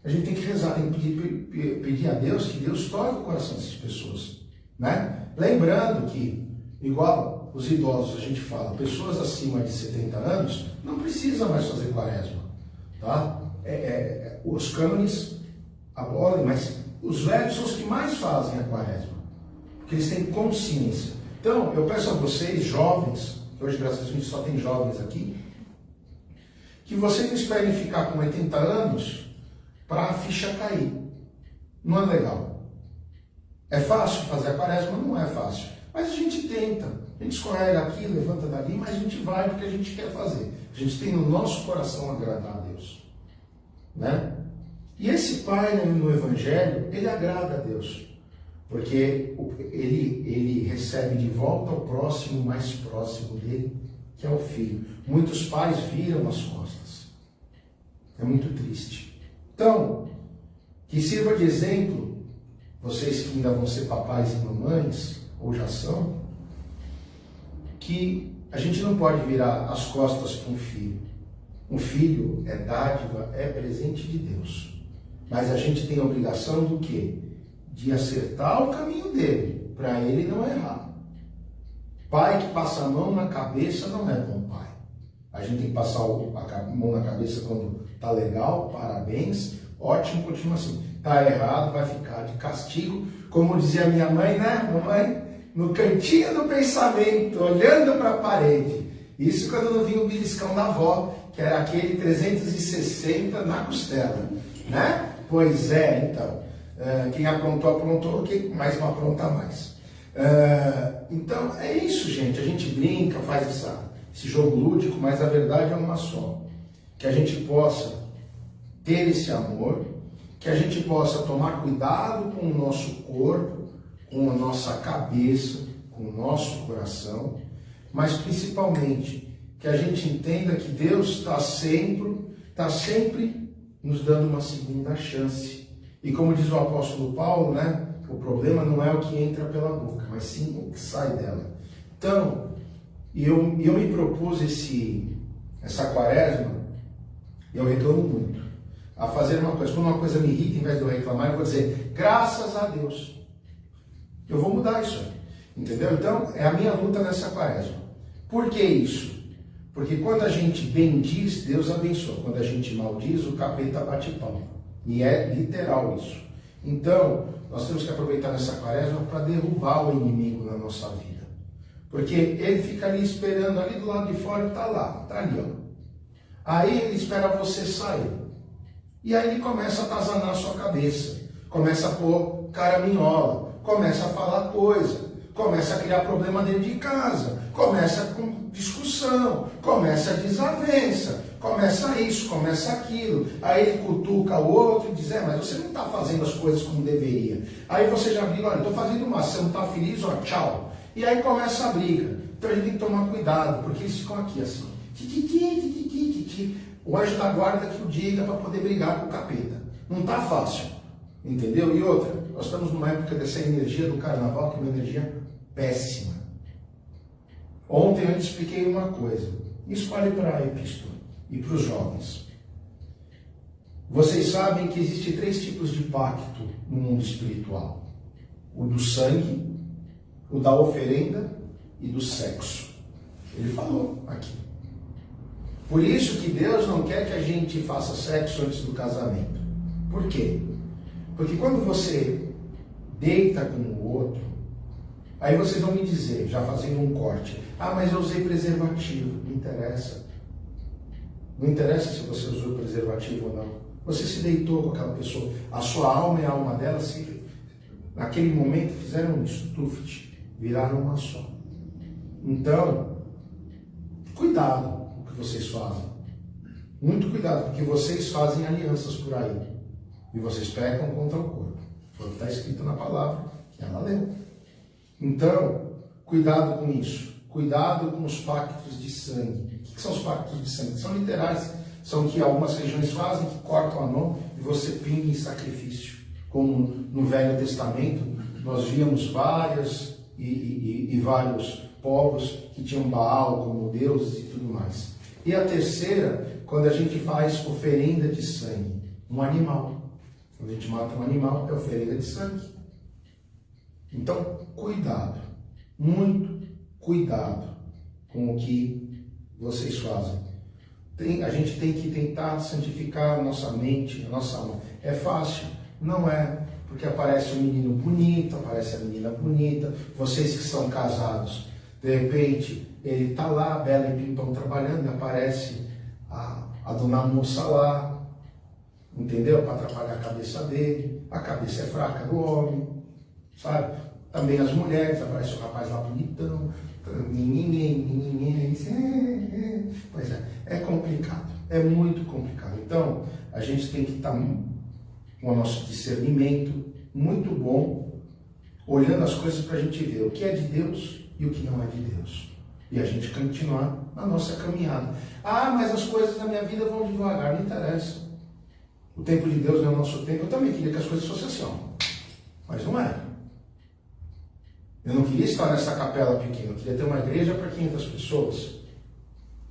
A gente tem que rezar, tem que pedir a Deus que Deus toque o coração dessas pessoas. Né? Lembrando que, igual os idosos a gente fala, pessoas acima de 70 anos não precisam mais fazer quaresma. Tá? Os cânones abolem, mas os velhos são os que mais fazem a quaresma. Porque eles têm consciência. Então, eu peço a vocês, jovens, que hoje, graças a Deus, a gente só tem jovens aqui, que vocês não esperem ficar com 80 anos para a ficha cair. Não é legal. É fácil fazer a quaresma? Não é fácil. Mas a gente tenta. A gente escorrega aqui, levanta dali, mas a gente vai porque a gente quer fazer. A gente tem no nosso coração agradar a Deus. Né? E esse pai, no Evangelho, ele agrada a Deus. Porque ele recebe de volta o próximo mais próximo dele, que é o filho. Muitos pais viram as costas. É muito triste. Então, que sirva de exemplo, vocês que ainda vão ser papais e mamães, ou já são, que a gente não pode virar as costas para um filho. Um filho é dádiva, é presente de Deus. Mas a gente tem a obrigação do quê? De acertar o caminho dele, para ele não errar. Pai que passa a mão na cabeça não é bom pai. A gente tem que passar a mão na cabeça quando tá legal, parabéns, ótimo, continua assim. Tá errado, vai ficar de castigo. Como dizia minha mãe, né, mamãe? No cantinho do pensamento, olhando para a parede. Isso quando não vinha o beliscão da avó, que era aquele 360 na costela, né? Pois é, então. Quem aprontou, aprontou, quem mais não apronta mais. Então é isso, gente. A gente brinca, faz esse jogo lúdico, mas a verdade é uma só. Que a gente possa ter esse amor, que a gente possa tomar cuidado com o nosso corpo, com a nossa cabeça, com o nosso coração, mas principalmente que a gente entenda que Deus está sempre nos dando uma segunda chance. E como diz o apóstolo Paulo, né, o problema não é o que entra pela boca, mas sim o que sai dela. Então, eu me propus essa quaresma, e eu reclamo muito, a fazer uma coisa. Quando uma coisa me irrita, em vez de eu reclamar, eu vou dizer, graças a Deus. Eu vou mudar isso aí, entendeu? Então, é a minha luta nessa quaresma. Por que isso? Porque quando a gente bendiz, Deus abençoa. Quando a gente maldiz, o capeta bate palma. E é literal isso. Então, nós temos que aproveitar nessa quaresma para derrubar o inimigo na nossa vida. Porque ele fica ali esperando, ali do lado de fora, e está lá, está ali, ó. Aí ele espera você sair. E aí ele começa a atazanar a sua cabeça. Começa a pôr caraminhola. Começa a falar coisa. Começa a criar problema dentro de casa. Começa com discussão. Começa a desavença. Começa isso, começa aquilo. Aí ele cutuca o outro e diz, mas você não está fazendo as coisas como deveria. Aí você já briga, olha, estou fazendo uma, você não está feliz, ó, tchau. E aí começa a briga. Então a gente tem que tomar cuidado, porque eles ficam aqui assim. O anjo da guarda que o diga para poder brigar com o capeta. Não está fácil. Entendeu? E outra, nós estamos numa época dessa energia do carnaval, que é uma energia péssima. Ontem eu te expliquei uma coisa. Isso vale para a epístola e para os jovens. Vocês sabem que existem 3 tipos de pacto no mundo espiritual. O do sangue, o da oferenda e do sexo. Ele falou aqui. Por isso que Deus não quer que a gente faça sexo antes do casamento. Por quê? Porque quando você deita com o outro, aí vocês vão me dizer, já fazendo um corte, mas eu usei preservativo. Não interessa. Não interessa se você usou preservativo ou não. Você se deitou com aquela pessoa, a sua alma e a alma dela naquele momento fizeram isso, viraram uma só. Então, cuidado com o que vocês fazem. Muito cuidado, porque vocês fazem alianças por aí. E vocês pecam contra o corpo. Foi o que está escrito na palavra que ela leu. Então, cuidado com isso. Cuidado com os pactos de sangue. O que são os pactos de sangue? São literais. São que algumas regiões fazem, que cortam a mão e você pinga em sacrifício. Como no Velho Testamento, nós víamos vários povos que tinham Baal como deuses e tudo mais. E a terceira, quando a gente faz oferenda de sangue, um animal. Quando a gente mata um animal, é oferenda de sangue. Então, cuidado, muito cuidado com o que vocês fazem. A gente tem que tentar santificar a nossa mente, a nossa alma. É fácil? Não é. Porque aparece um menino bonito, aparece a menina bonita. Vocês que são casados, de repente, ele está lá, bela e pimpão, trabalhando, e aparece a dona moça lá, entendeu? Para atrapalhar a cabeça dele. A cabeça é fraca do homem, sabe? Também as mulheres, aparece o rapaz lá bonitão, pois é complicado, é muito complicado. Então, a gente tem que estar com o nosso discernimento muito bom, olhando as coisas para a gente ver o que é de Deus e o que não é de Deus. E a gente continuar na nossa caminhada. Ah, mas as coisas na minha vida vão devagar, não interessa. O tempo de Deus não é o nosso tempo. Eu também queria que as coisas fossem assim, ó. Mas não é. Eu não queria estar nessa capela pequena, eu queria ter uma igreja para 500 pessoas.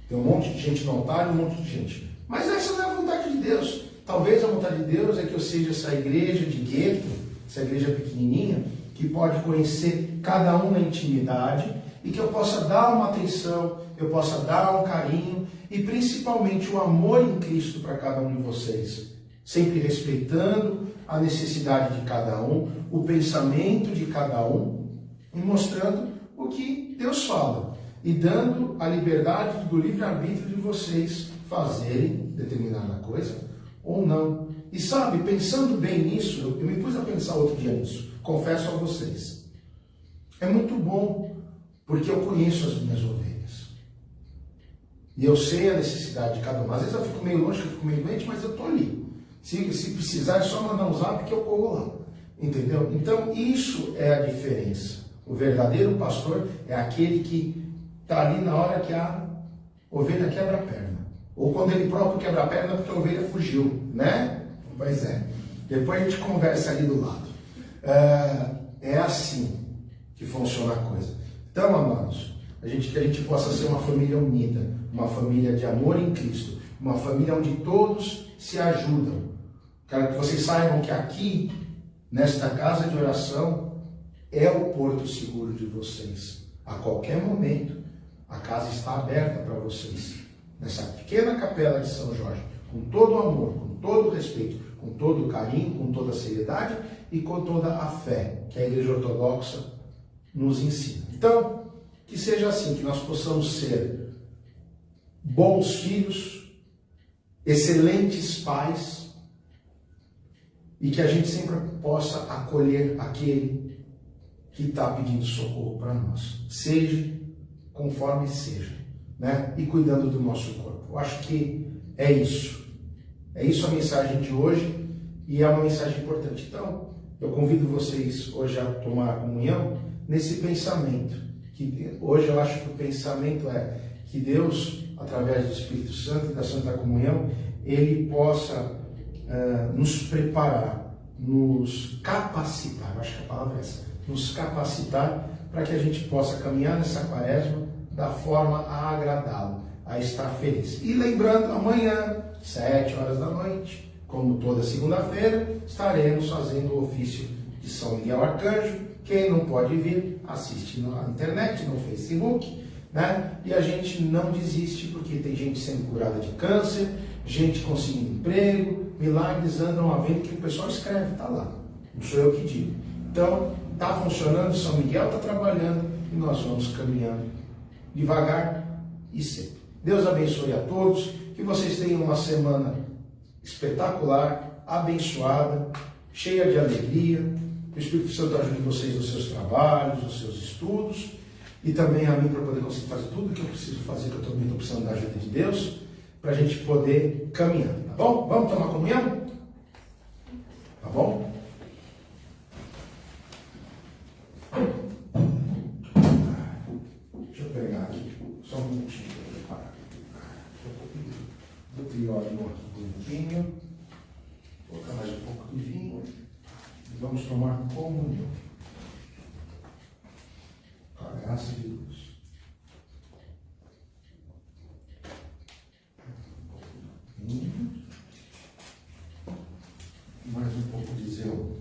Tem um monte de gente no altar e um monte de gente. Mas essa não é a vontade de Deus. Talvez a vontade de Deus é que eu seja essa igreja de gueto, essa igreja pequenininha, que pode conhecer cada um na intimidade e que eu possa dar uma atenção, eu possa dar um carinho e principalmente o amor em Cristo para cada um de vocês. Sempre respeitando a necessidade de cada um, o pensamento de cada um, e mostrando o que Deus fala, e dando a liberdade do livre-arbítrio de vocês fazerem determinada coisa ou não. E sabe, pensando bem nisso, eu me pus a pensar outro dia nisso, confesso a vocês. É muito bom, porque eu conheço as minhas ovelhas. E eu sei a necessidade de cada uma. Às vezes eu fico meio longe, eu fico meio doente, mas eu estou ali. Se precisar, é só mandar um zap que eu corro lá. Entendeu? Então, isso é a diferença. O verdadeiro pastor é aquele que está ali na hora que a ovelha quebra a perna. Ou quando ele próprio quebra a perna porque a ovelha fugiu, né? Pois é. Depois a gente conversa ali do lado. É assim que funciona a coisa. Então, amados, que a gente possa ser uma família unida, uma família de amor em Cristo, uma família onde todos se ajudam. Quero que vocês saibam que aqui, nesta casa de oração, é o porto seguro de vocês. A qualquer momento, a casa está aberta para vocês. Nessa pequena capela de São Jorge, com todo o amor, com todo o respeito, com todo o carinho, com toda a seriedade e com toda a fé que a Igreja Ortodoxa nos ensina. Então, que seja assim, que nós possamos ser bons filhos, excelentes pais, e que a gente sempre possa acolher aquele que está pedindo socorro para nós, seja conforme seja, né? E cuidando do nosso corpo. Eu acho que é isso a mensagem de hoje, e é uma mensagem importante. Então, eu convido vocês hoje a tomar a comunhão nesse pensamento, que hoje eu acho que o pensamento é que Deus, através do Espírito Santo e da Santa Comunhão, Ele possa nos preparar, nos capacitar, eu acho que a palavra é essa, nos capacitar para que a gente possa caminhar nessa quaresma da forma a agradá-lo, a estar feliz. E lembrando, amanhã, 7 horas da noite, como toda segunda-feira, estaremos fazendo o ofício de São Miguel Arcanjo. Quem não pode vir, assiste na internet, no Facebook, né? E a gente não desiste, porque tem gente sendo curada de câncer, gente conseguindo emprego, milagres andam havendo, que o pessoal escreve, está lá. Não sou eu que digo. Então, está funcionando, São Miguel está trabalhando, e nós vamos caminhando devagar e sempre. Deus abençoe a todos, que vocês tenham uma semana espetacular, abençoada, cheia de alegria. O Espírito Santo ajude vocês nos seus trabalhos, nos seus estudos, e também a mim para poder conseguir fazer tudo o que eu preciso fazer, que eu também estou precisando da ajuda de Deus, para a gente poder caminhar, tá bom? Vamos tomar comunhão? Tá bom? Deixa eu pegar aqui, só um minutinho para preparar. Do trióleo aqui do vinho. Vou colocar mais um pouco de vinho. E vamos tomar comunhão. Com a graça de Deus. Mais um pouco de zelo.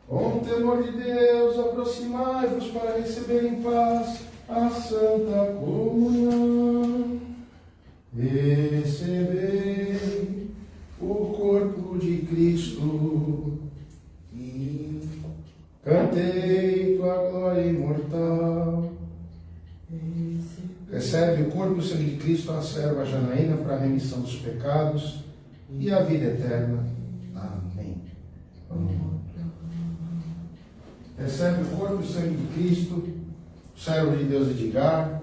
Com o temor de Deus, aproximai-vos para receber em paz a Santa Comunhão. Recebei o corpo de Cristo e cantei tua glória imortal. Recebe o corpo e o sangue de Cristo, a serva Janaína, para a remissão dos pecados e a vida eterna. Amém. Recebe o corpo e o sangue de Cristo, o servo de Deus Edgar,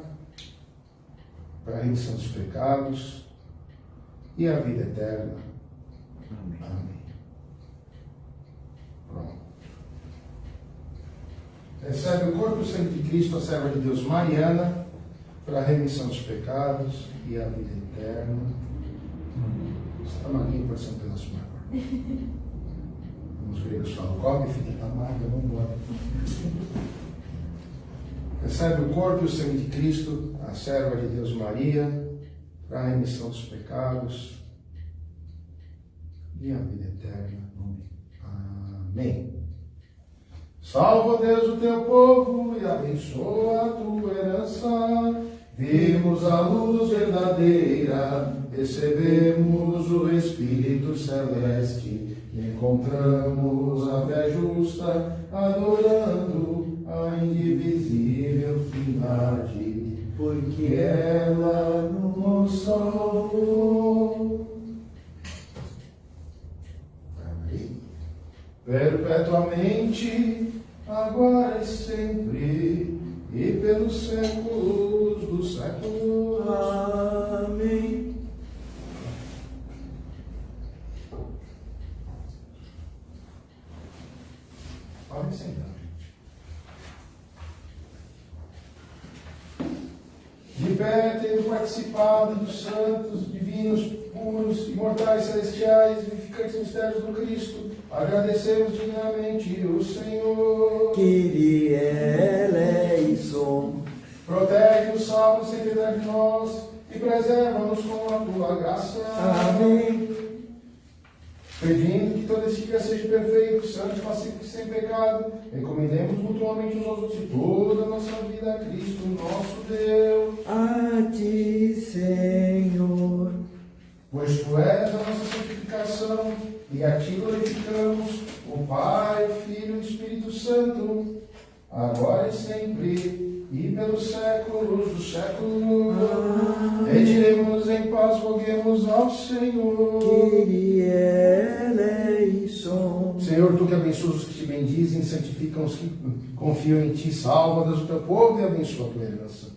para a remissão dos pecados e a vida eterna. Amém. Pronto. Recebe o corpo e o sangue de Cristo, a serva de Deus Mariana, para a remissão dos pecados e a vida eterna. Essa malinha pode ser um pedaço maior. Os gregos falam, come, filha da Marga, vamos embora. Recebe o corpo e o sangue de Cristo, a serva de Deus Maria, para a remissão dos pecados e a vida eterna. Amém. Salva, Deus, o teu povo e abençoa a tua herança. Vimos a luz verdadeira, recebemos o Espírito Celeste, encontramos a fé justa, adorando a indivisível Trindade, porque ela nos salvou. Perpetuamente, agora e sempre, e pelos séculos dos séculos. Amém. Podem sentar, gente. De pé, tendo participado dos santos, divinos, puros, imortais, celestiais, vivificantes mistérios do Cristo, agradecemos dignamente o Senhor. Kyrie eleison. Protege-nos, salva-nos sem piedade de nós e preserva-nos com a tua graça. Amém. Pedindo que todo esse dia seja perfeito, santo, pacífico e sem pecado, encomendemos mutuamente uns aos outros e toda a nossa vida a Cristo, nosso Deus. A ti, Senhor. Pois tu és a nossa santificação, e a ti glorificamos, o Pai, o Filho e o Espírito Santo, agora e sempre, e pelos séculos dos séculos. Retiremos em paz, roguemos ao Senhor. Kyrie eleison. Senhor, tu que abençoas os que te bendizem, santificam os que confiam em ti, salva, Deus, o teu povo e abençoa a tua herança.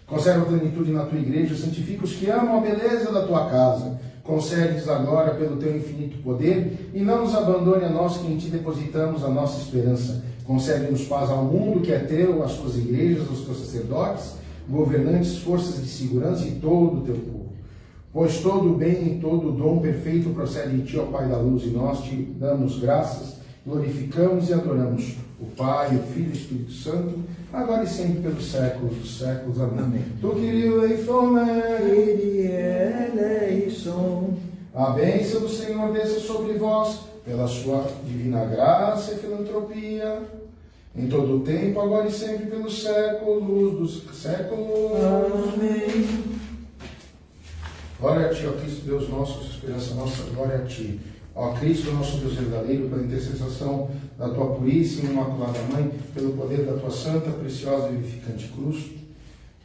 Conserva a plenitude na tua igreja, santifica os que amam a beleza da tua casa. Concede-nos agora pelo teu infinito poder e não nos abandone a nós que em ti depositamos a nossa esperança. Concede-nos paz ao mundo que é teu, às tuas igrejas, aos teus sacerdotes, governantes, forças de segurança e todo o teu povo. Pois todo o bem e todo o dom perfeito procede de ti, ó Pai da luz, e nós te damos graças, glorificamos e adoramos o Pai, o Filho e o Espírito Santo, agora e sempre pelos séculos dos séculos. Amém. Tu, Kyrie eleison. Kyrie eleison. A bênção do Senhor desça sobre vós, pela sua divina graça e filantropia, em todo o tempo, agora e sempre, pelos séculos dos séculos. Amém. Glória a ti, ó Cristo Deus nosso, esperança nossa, glória a ti. Ó Cristo, nosso Deus verdadeiro, pela intercessão da tua puríssima e imaculada Mãe, pelo poder da tua santa, preciosa e vivificante cruz,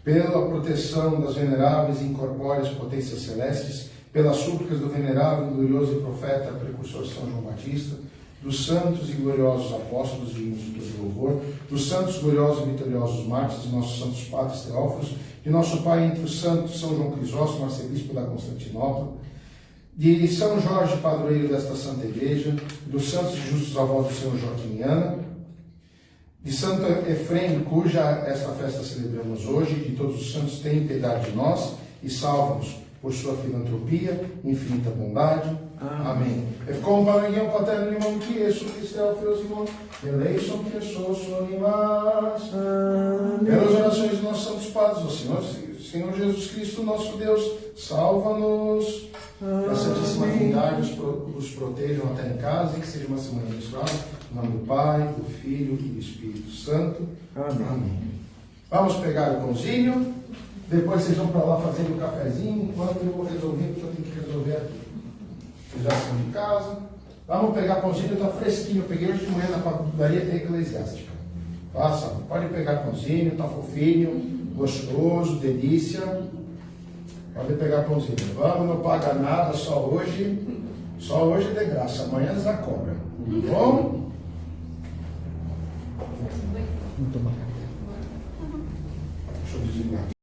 pela proteção das veneráveis e incorpóreas potências celestes, pelas súplicas do venerável, glorioso e profeta, precursor São João Batista, dos santos e gloriosos apóstolos dignos de todo louvor, dos santos gloriosos e vitoriosos mártires, de nossos santos padres teófilos, de nosso Pai entre os santos, São João Crisóstomo, arcebispo da Constantinopla, de São Jorge, padroeiro desta Santa Igreja, dos santos e justos avós do Senhor Joaquim e Ana, de Santo Efrem, cuja esta festa celebramos hoje, de todos os santos, tenha piedade de nós e salva-nos por sua filantropia, infinita bondade. Amém. E compañía paterno limón que Jesús Cristo Filho Simón, eleison que sos animas. Pelas orações de nossos santos padres, ó Senhor Jesus Cristo, nosso Deus, salva-nos. Que a Santíssima Trindade os protejam até em casa e que seja uma semana abençoada. Em nome do Pai, do Filho e do Espírito Santo. Amém. Vamos pegar o pãozinho. Depois vocês vão para lá fazendo o cafezinho, enquanto eu vou resolver o que eu tenho que resolver aqui. Vocês já são de casa. Vamos pegar pãozinho, está fresquinho. Eu peguei hoje de manhã na padaria eclesiástica. Faça, pode pegar pãozinho, está fofinho, gostoso, delícia. Pode pegar pãozinho. Vamos, não paga nada, só hoje de graça. Amanhã já cobra. Bom? Deixa eu desligar.